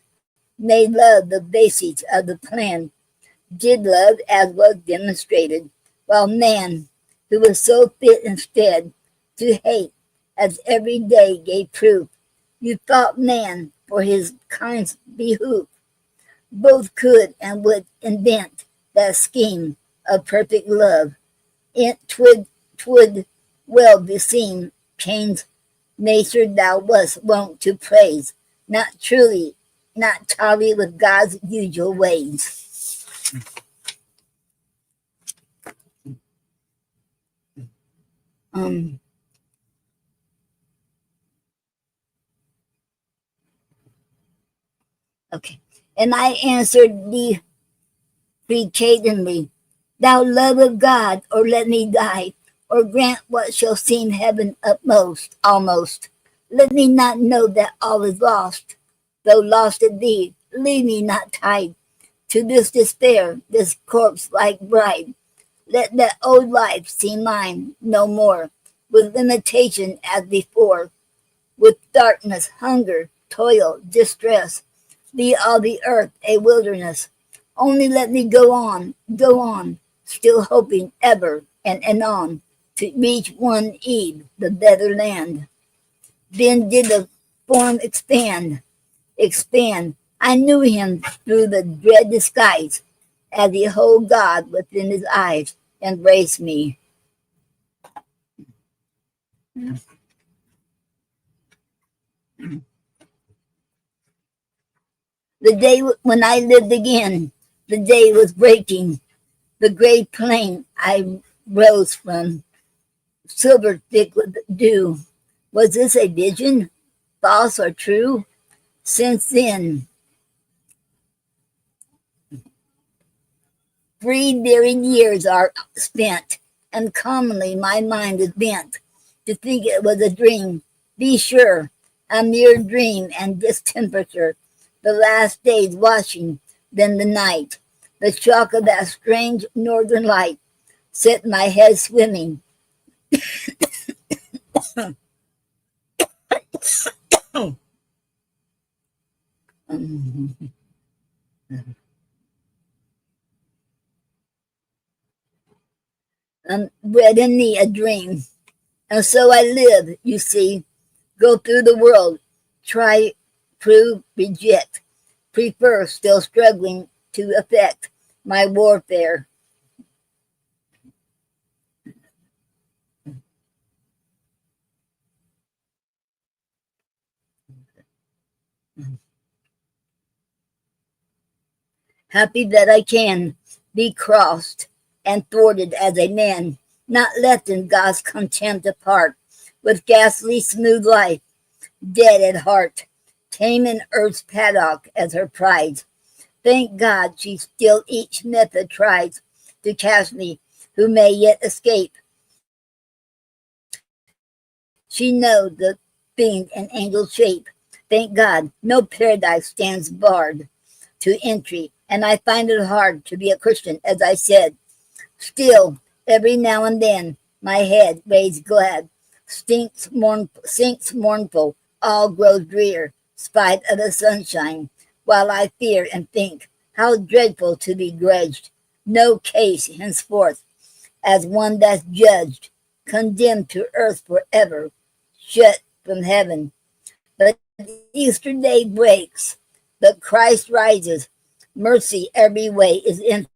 made love the basis of the plan, did love as was demonstrated, while man, who was so fit instead to hate, as every day gave proof, you thought man for his kind's behoof, both could and would invent that scheme of perfect love. Twould well beseem Cain's nature thou wast wont to praise, not tally with God's usual ways. Um, okay. And I answered thee precedently, thou love of God, or let me die, or grant what shall seem heaven utmost, almost. Let me not know that all is lost, though lost at thee, leave me not tied to this despair, this corpse-like bride. Let that old life seem mine no more, with limitation as before, with darkness, hunger, toil, distress, be all the earth a wilderness. Only let me go on, still hoping ever and anon to reach one eve, the better land. Then did the form expand. I knew him through the dread disguise, as the whole God within his eyes embraced me. The day when I lived again, the day was breaking. The gray plain I rose from, silver thick with dew. Was this a vision, false or true? Since then, 3 daring years are spent, and commonly my mind is bent to think it was a dream. Be sure, a mere dream and distemperature, the last days watching, then the night. The shock of that strange northern light set my head swimming. Bred in me a dream. And so I live, you see, go through the world, try, prove, reject, prefer, still struggling to effect my warfare. Happy that I can be crossed and thwarted as a man, not left in God's contempt apart, with ghastly smooth life, dead at heart, tame in earth's paddock as her prize. Thank God she still each method tries to catch me, who may yet escape. She knows the fiend and angel shape. Thank God, no paradise stands barred to entry, and I find it hard to be a Christian, as I said. Still, every now and then, my head raised glad, sinks mournful, all grows drear, spite of the sunshine, while I fear and think, how dreadful to be grudged, no case henceforth, as one that's judged, condemned to earth forever, shut from heaven. But Easter day breaks, but Christ rises, mercy every way is infinite.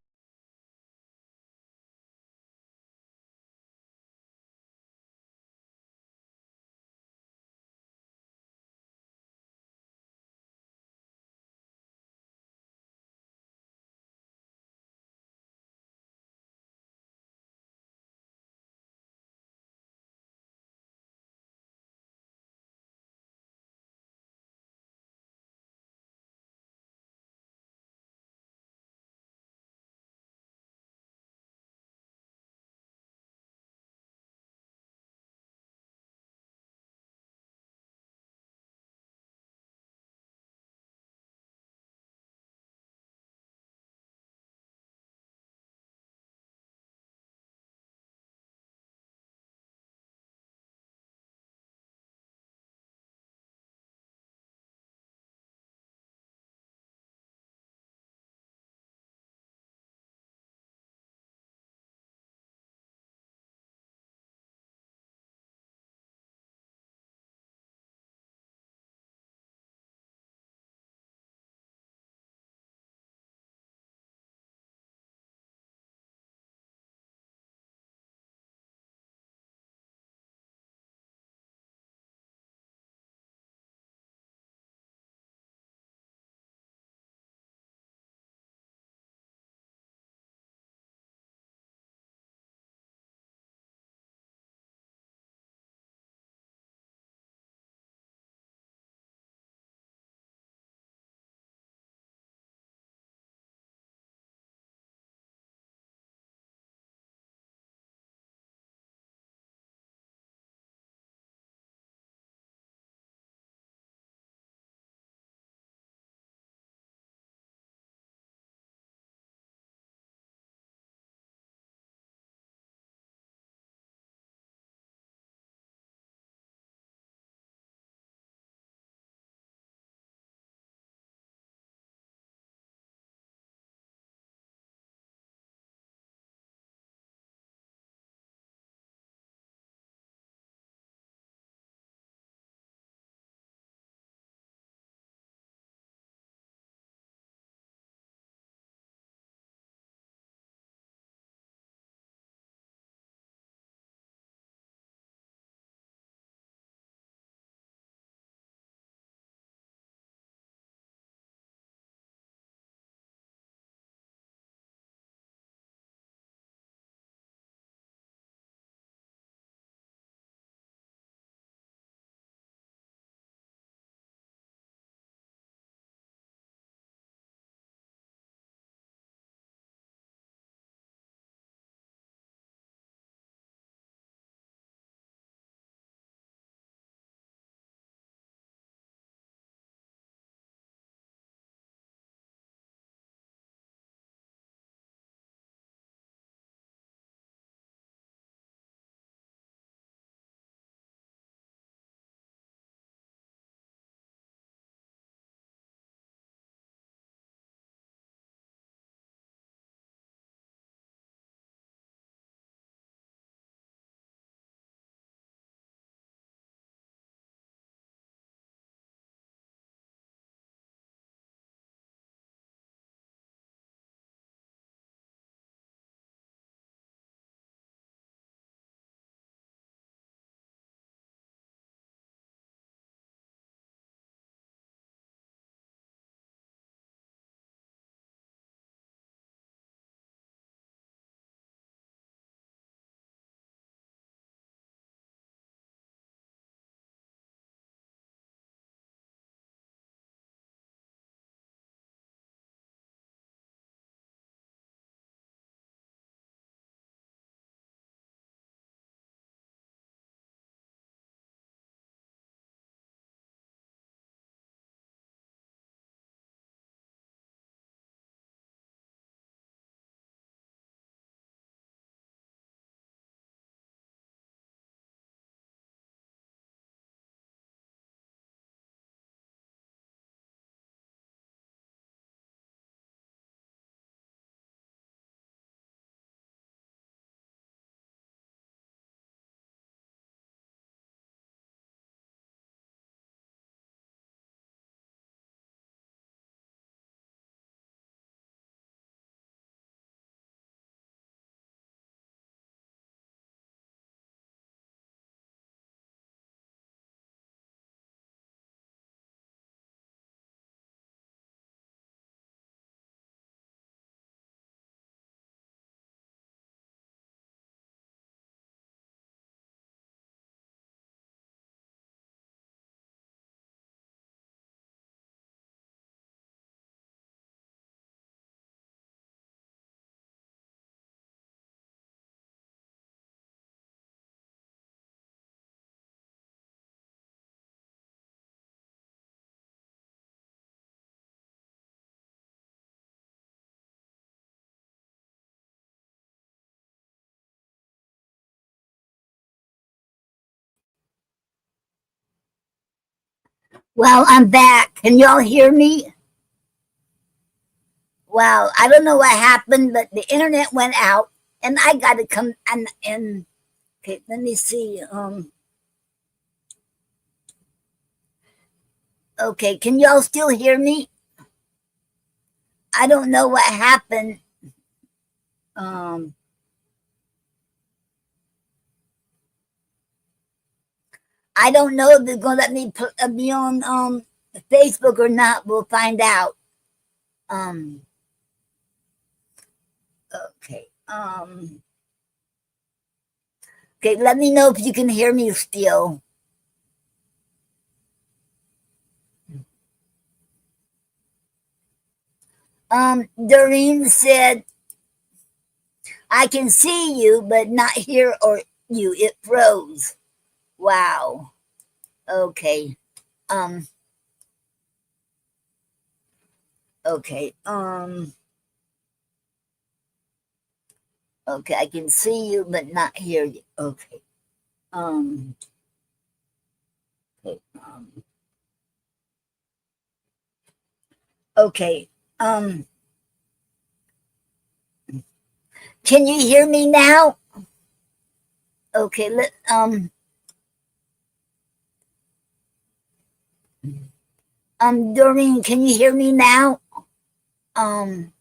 Well, I'm back. Can y'all hear me? Well, I don't know what happened, but the internet went out, and I got to come and okay. Let me see. Okay, can y'all still hear me? I don't know what happened. Um, I don't know if they're gonna let me be on Facebook or not. We'll find out. Um, okay. Okay. Let me know if you can hear me still. Doreen said, "I can see you, but not hear or you. It froze." Wow. Okay. Um. Okay. Okay. I can see you, but not hear you. Okay. Um. Okay. Okay. Um. Can you hear me now? Okay. Doreen, can you hear me now? Um.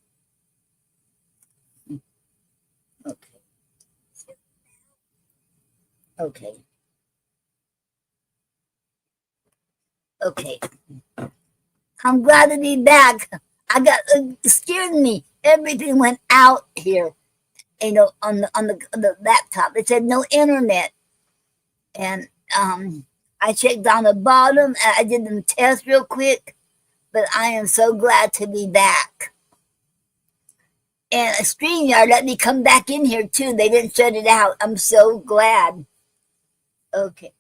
Okay. Okay. Okay. I'm glad to be back. I got scared me. Everything went out here. On the laptop. It said no internet, and I checked down the bottom. I did them tests real quick, but I am so glad to be back. And a StreamYard let me come back in here too. They didn't shut it out. I'm so glad. Okay.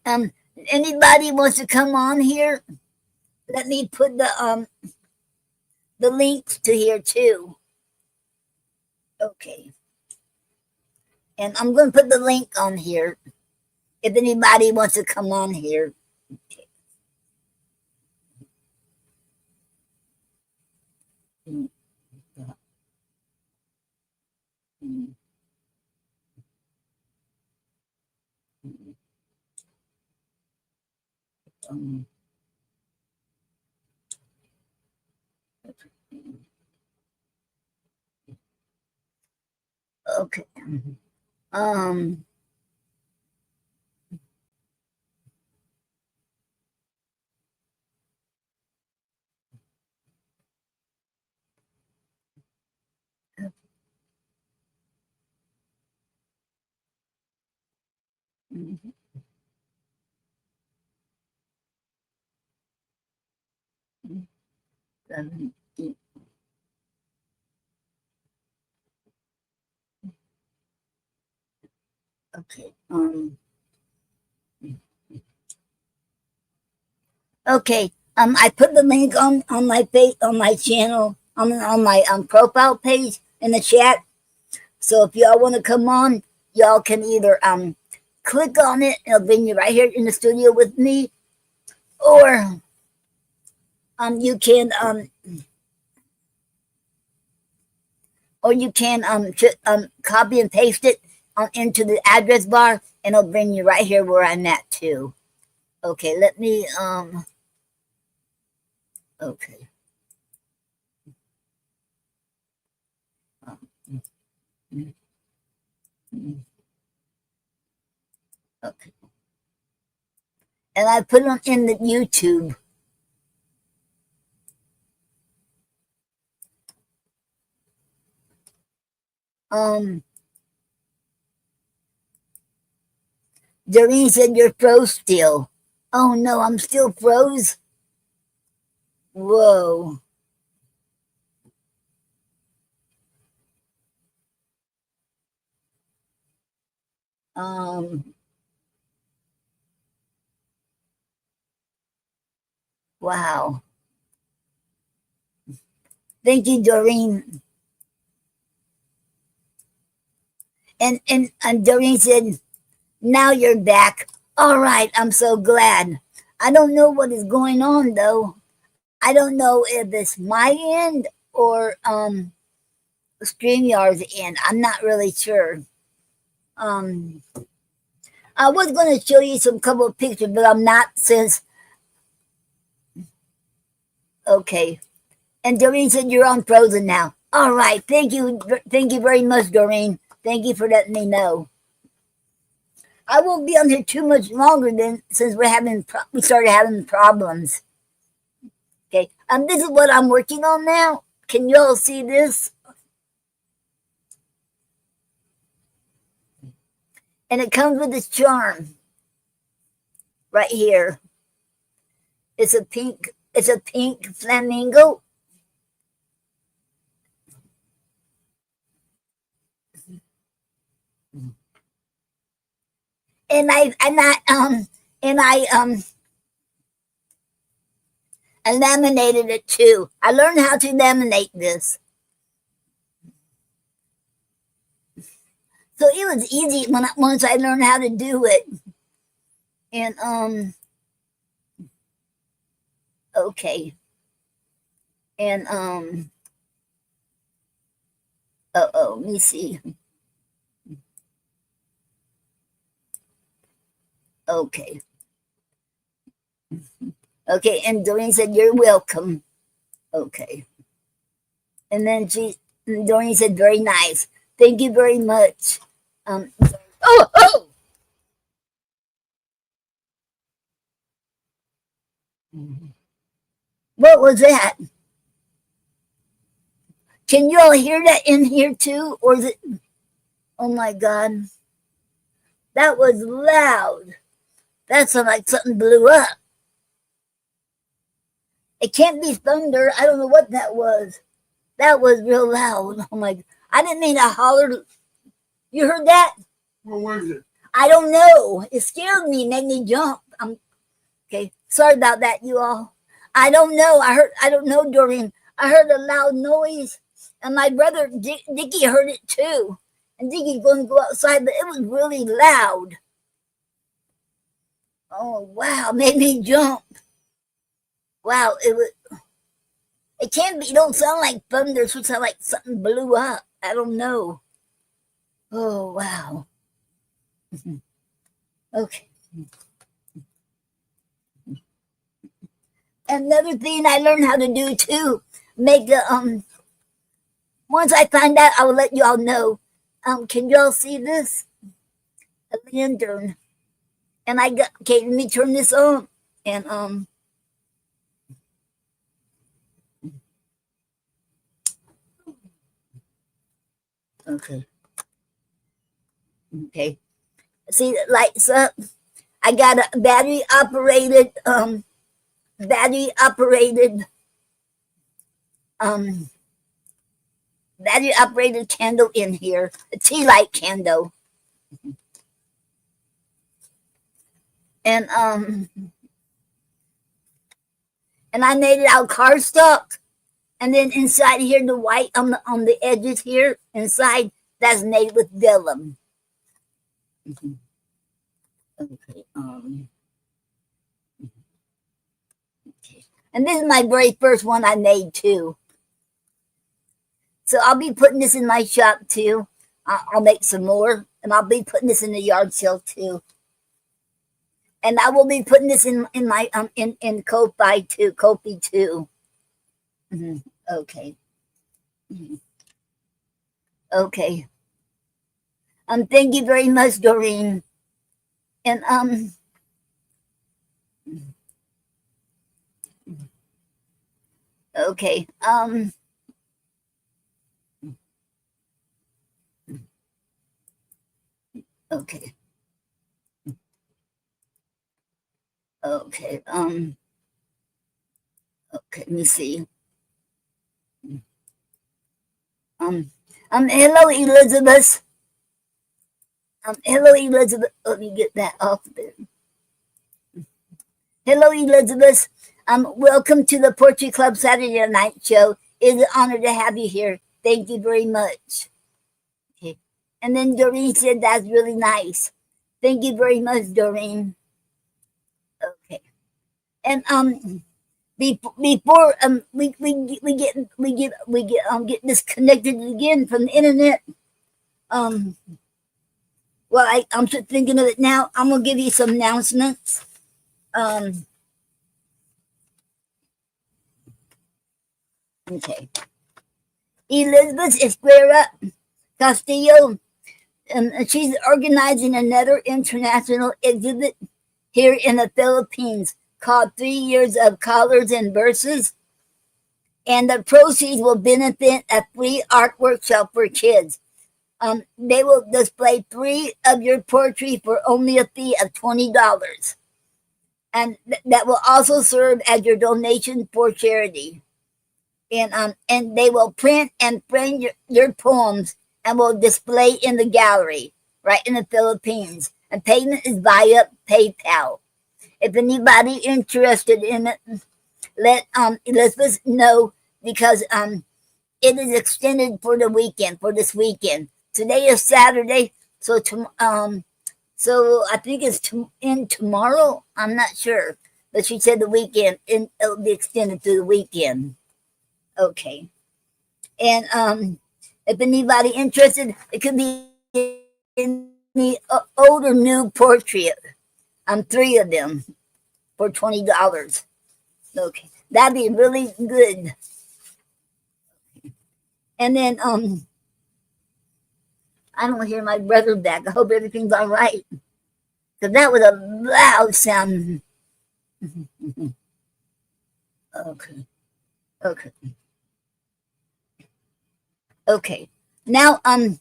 Anybody wants to come on here? Let me put the links to here too. Okay. And I'm going to put the link on here if anybody wants to come on here. Okay. Um, okay. Um, seven, eight. Okay. Okay. I put the link on my page, on my channel, on my profile page in the chat. So if y'all want to come on, y'all can either click on it. It'll bring you right here in the studio with me, or you can copy and paste it into the address bar, and it'll bring you right here where I'm at too. Okay, let me okay. Okay. And I put them in the YouTube. Doreen said you're froze still. Oh no, I'm still froze. Whoa. Um. Wow. Thank you, Doreen. And Doreen said Now you're back. All right, I'm so glad. I don't know what is going on though. I don't know if it's my end or StreamYard's end. I'm not really sure. Um, I was going to show you some couple of pictures, but I'm not since. Okay. And Doreen said you're on Frozen now. All right. Thank you very much, Doreen. Thank you for letting me know. I won't be on here too much longer than since we started having problems. Okay. This is what I'm working on now. Can you all see this? And it comes with this charm right here. It's a pink flamingo. And I laminated it too. I learned how to laminate this. So it was easy once I learned how to do it. And okay. And let me see. Okay. Okay, and Doreen said, you're welcome. Okay. And then Doreen said, very nice. Thank you very much. Oh! What was that? Can you all hear that in here too? Or is it? Oh my God. That was loud. That sounded like something blew up. It can't be thunder. I don't know what that was. That was real loud. Oh my! I didn't mean to holler. You heard that? What was it? I don't know. It scared me, made me jump. Okay. Sorry about that, you all. I don't know. I don't know, Doreen. I heard a loud noise, and my brother Dickie heard it too. And Dickie's going to go outside, but it was really loud. Oh wow! Made me jump. Wow! It can't be. It don't sound like thunder. It should sound like something blew up. I don't know. Oh, wow. Okay. Another thing I learned how to do too, make a, once I find out, I will let you all know. Can you all see this? A lantern. And okay, let me turn this on. And, okay. Okay. See, it lights up. I got a battery operated candle in here, a tea light candle. And I made it out cardstock. And then inside here, the white on the edges here, inside, that's made with vellum. Okay. Okay. And this is my very first one I made too. So I'll be putting this in my shop too. I'll make some more, and I'll be putting this in the yard sale too. And I will be putting this in my in Kopi too. Mm-hmm. Okay. Mm-hmm. Okay. Thank you very much, Doreen. And okay. Okay. Okay. Okay, let me see. Hello, Elizabeth. Hello, Elizabeth. Let me get that off there. Hello, Elizabeth. Welcome to the Poetry Club Saturday Night Show. It's an honor to have you here. Thank you very much. Okay. And then Doreen said that's really nice. Thank you very much, Doreen. Okay. And before we get disconnected again from the internet. Um, well, I'm just thinking of it now. I'm gonna give you some announcements. Um, okay. Elizabeth Esquera Castillo, she's organizing another international exhibit here in the Philippines called 3 Years of Colors and Verses, and the proceeds will benefit a free art workshop for kids. They will display 3 of your poetry for only a fee of $20, and that will also serve as your donation for charity. And they will print and frame your poems and will display in the gallery right in the Philippines. And payment is via PayPal. If anybody interested in it, let Elizabeth know, because it is extended for the weekend, for this weekend. Today is Saturday, so so I think it's in tomorrow. I'm not sure, but she said the weekend, and it'll be extended to the weekend. Okay, and if anybody interested, it could be any old or new portrait. 3 of them for $20. Okay, that'd be really good. And then I don't hear my brother back. I hope everything's all right, because that was a loud sound. Okay, okay, okay. Now um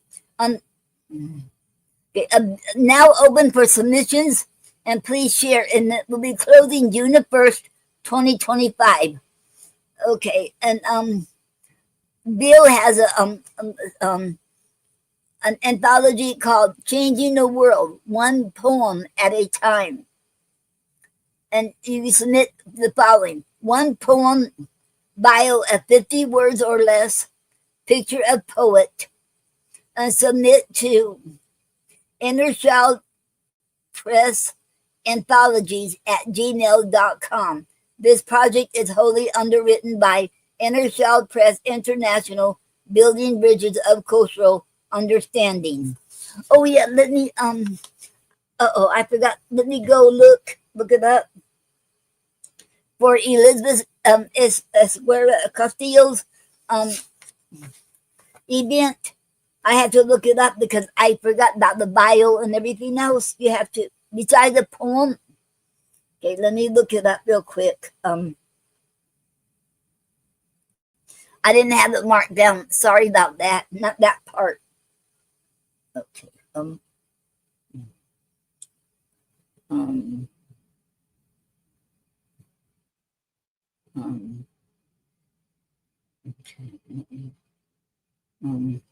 okay, now open for submissions, and please share. And it will be closing June the 1st, 2025. Okay, and Bill has an anthology called Changing the World, One Poem at a Time. And you submit the following: one poem, bio of 50 words or less, picture of poet, and submit to Inner Child Press Anthologies at gmail.com. This project is wholly underwritten by Inner Child Press International, building bridges of cultural understanding. Oh yeah, let me I forgot. Let me go look it up for Elizabeth Esquera Castillo's um event. I had to look it up because I forgot about the bio and everything else. You have to, besides the poem. Okay, let me look it up real quick. I didn't have it marked down. Sorry about that. Not that part. Okay. Um, um, okay. Um,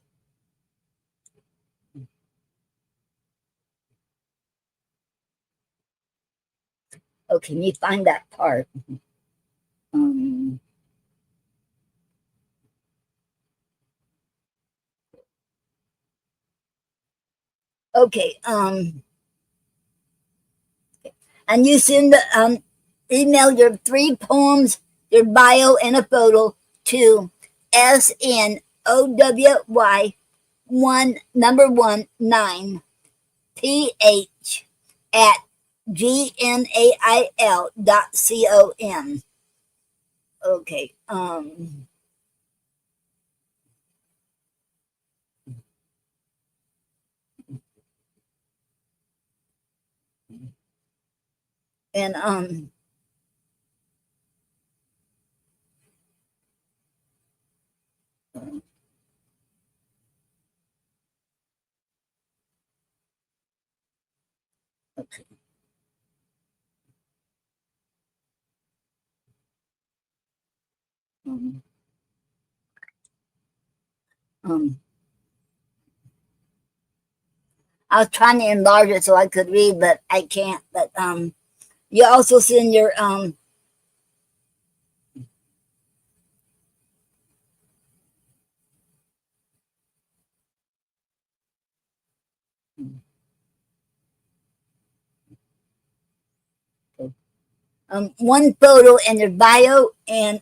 okay, let me find that part. Um, okay. And you send email your 3 poems, your bio, and a photo to SNOWY 19 at gmail.com. Okay. And okay. Um, um, I was trying to enlarge it so I could read, but I can't. But you also send your one photo in their bio, and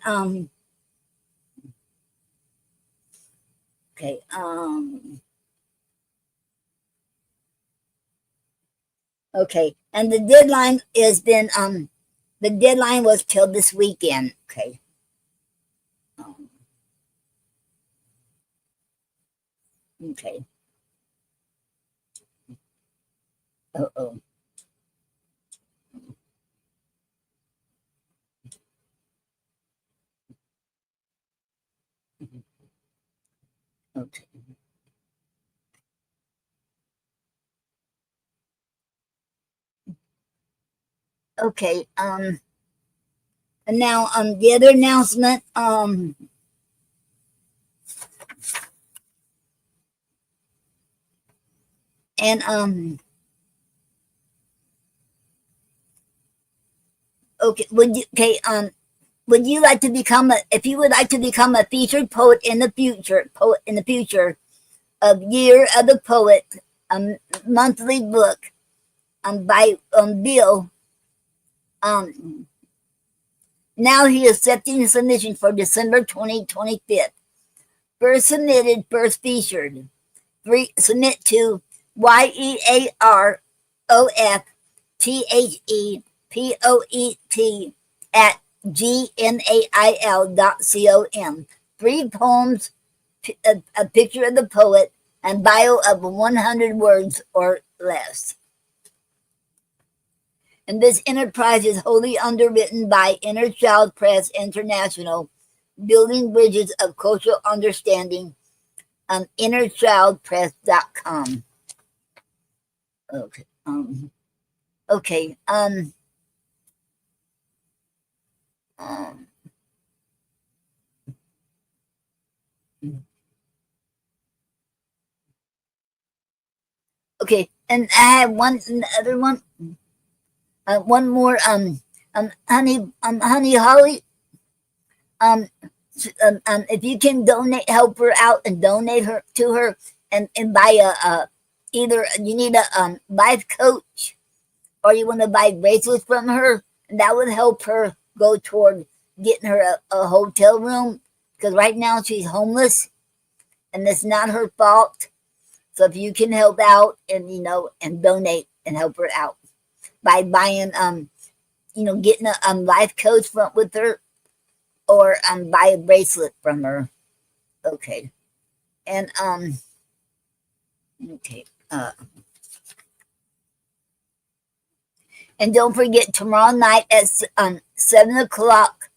okay, okay, and the deadline was till this weekend. Okay. Um, okay. Oh. Okay. Okay. And now the other announcement and okay, would you like to become a if you would like to become a featured poet in the future of Year of the Poet, monthly book by Bill, um now he is accepting submission for December 2025. First submitted, first featured. Submit to YEAROFTHEPOET at gmail.com. 3 poems, a picture of the poet, and bio of 100 words or less. And this enterprise is wholly underwritten by Inner Child Press International, building bridges of cultural understanding on innerchildpress.com. Okay. Okay. Um, okay. And I have other one. One more. Honey Holly. If you can help her out and donate her to her, and buy either you need a life coach, or you want to buy bracelets from her, and that would help her go toward getting her a hotel room, because right now she's homeless, and it's not her fault. So if you can help out and and donate and help her out by buying getting a life coach with her, or buy a bracelet from her. Okay. And okay. And don't forget, tomorrow night at 7 o'clock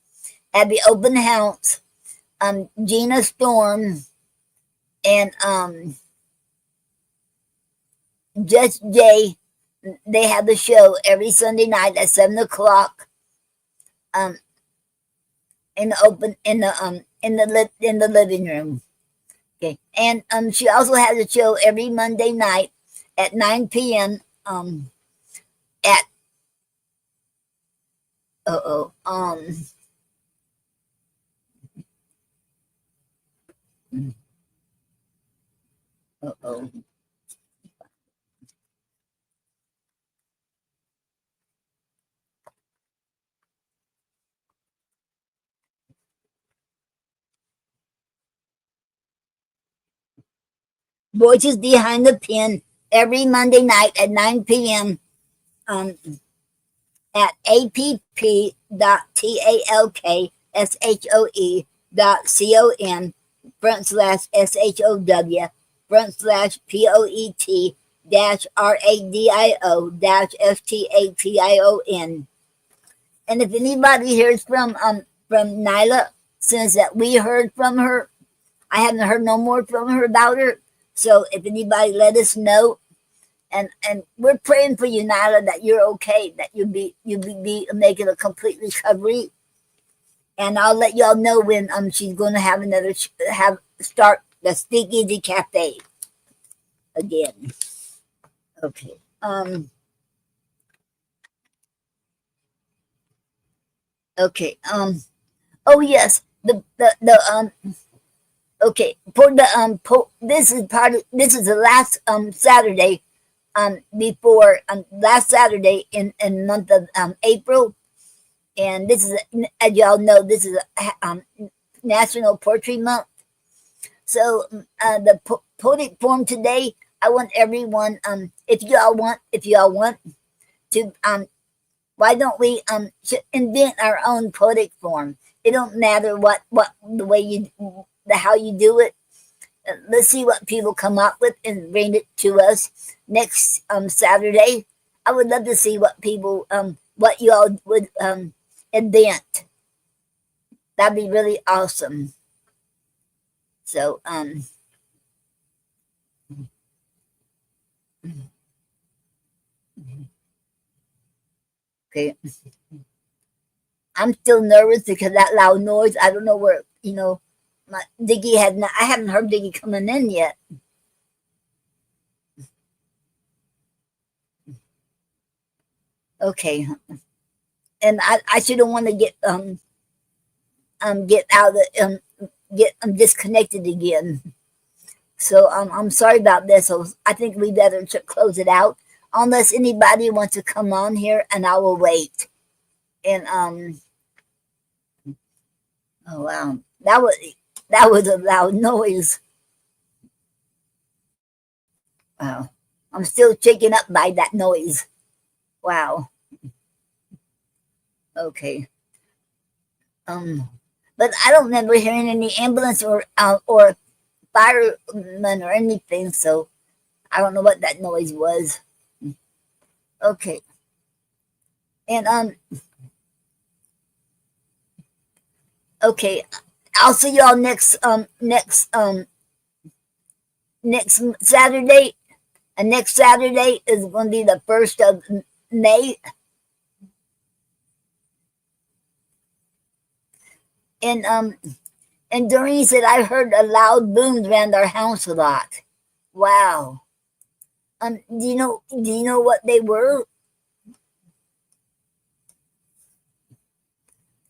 at the open house, Gina Storm and Just Jay, they have the show every Sunday night at 7 o'clock. In the open in the living room. Okay, and she also has a show every Monday night at 9 p.m. At oh oh. Voices Behind the Pen every Monday night at 9 p.m. Um, at app.talk/SHOE.CON/POET-radio-FTATION. And if anybody hears from Nyla, since that we heard from her, I haven't heard no more from her about her. So if anybody let us know, and we're praying for you, Nyla, that you're okay, that you'll be making a complete recovery. And I'll let y'all know when she's going to have start the Speakeasy Cafe again. Okay. Okay. Oh yes. The okay, for the this is the last Saturday before last Saturday in month of April. And this is, as y'all know, this is National Poetry Month. So the poetic form today, I want everyone, if y'all want to, why don't we invent our own poetic form? It don't matter what the way how you do it. Let's see what people come up with and bring it to us next Saturday. I would love to see what people what y'all would invent. That'd be really awesome. So okay. I'm still nervous because that loud noise. I don't know where my Diggy had not. I haven't heard Diggy coming in yet. Okay, and I shouldn't want to get out of get disconnected again. So I'm sorry about this. So I think we better close it out unless anybody wants to come on here, and I will wait. And oh wow, that was a loud noise. Wow, I'm still shaken up by that noise. Wow. Okay. But I don't remember hearing any ambulance or fireman or anything. So I don't know what that noise was. Okay. And okay, I'll see y'all next Saturday. And next Saturday is going to be the 1st of May. And Doreen said I heard a loud booms around our house a lot. Wow. Do you know what they were?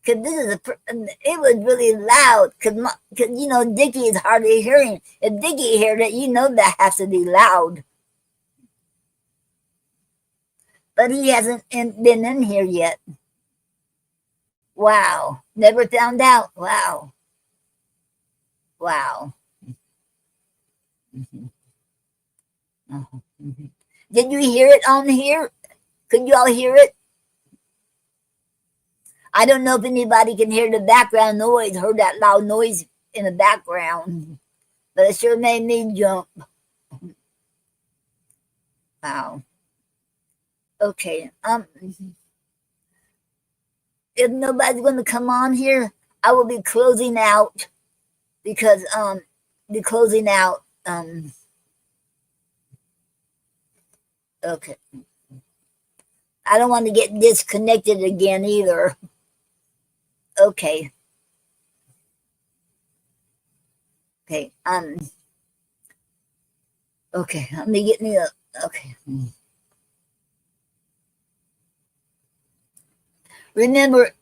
Cause it was really loud. Cause Dickie is hardly hearing. If Dickie heard it, that has to be loud. But he hasn't been in here yet. Wow. Never found out. Wow. Wow. Did you hear it on here? Could you all hear it? I don't know if anybody can hear the background noise, heard that loud noise in the background, but it sure made me jump. Wow. Okay. If nobody's going to come on here, I will be closing out because the closing out. Okay. I don't want to get disconnected again either. Okay. Okay. Okay. Let me get me up. Okay. Remember,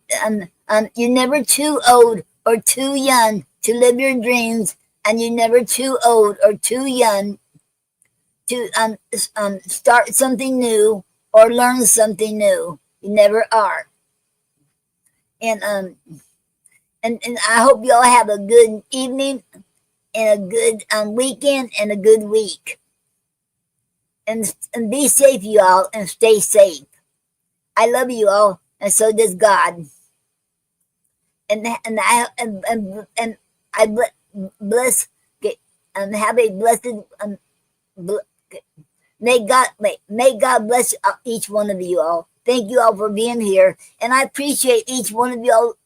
you're never too old or too young to live your dreams, and you're never too old or too young to start something new or learn something new. You never are. And I hope you all have a good evening and a good weekend and a good week. And be safe, you all, and stay safe. I love you all, and so does God. And I bless and have a blessed may God bless each one of you all. Thank you all for being here, and I appreciate each one of you all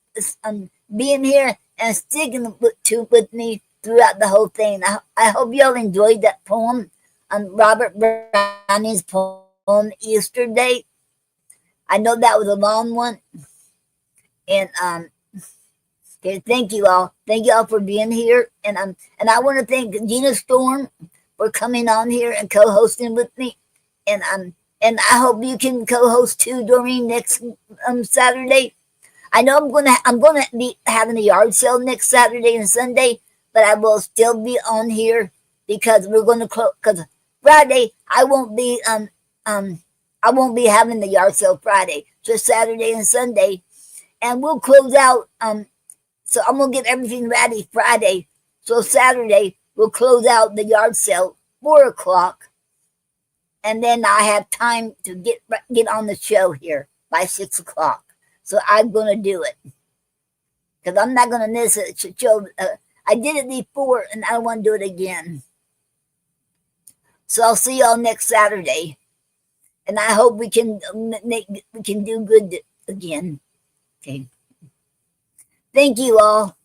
being here and sticking with me throughout the whole thing. I hope you all enjoyed that poem, Robert Browning's poem Easter Day. I know that was a long one, and okay, thank you all. Thank you all for being here, and I want to thank Gina Storm for coming on here and co-hosting with me, and I hope you can co-host too, Doreen, next Saturday. I know I'm gonna be having a yard sale next Saturday and Sunday, but I will still be on here because we're gonna close. Because Friday I won't be having the yard sale Friday, just Saturday and Sunday, and we'll close out. So I'm gonna get everything ready Friday. So Saturday we'll close out the yard sale 4 o'clock, and then I have time to get on the show here by 6 o'clock. So I'm gonna do it because I'm not gonna miss it. Show. I did it before, and I don't want to do it again. So I'll see y'all next Saturday, and I hope we can do good again. Okay. Thank you all,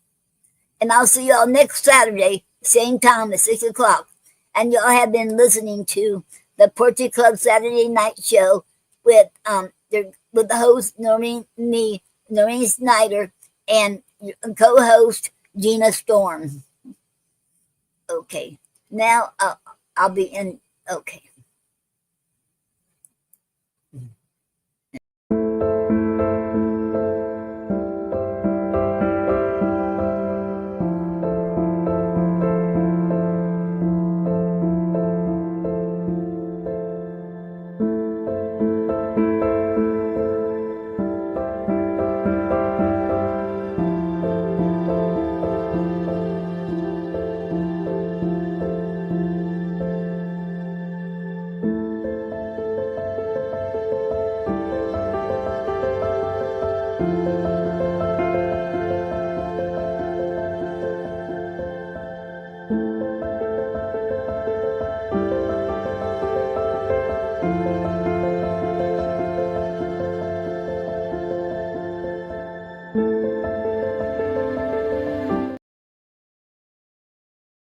and I'll see y'all next Saturday, same time at 6 o'clock. And y'all have been listening to the Portrait Club Saturday Night Show with the host Noreen Snyder, and co-host Gina Storm. Okay, now I'll be in. Okay.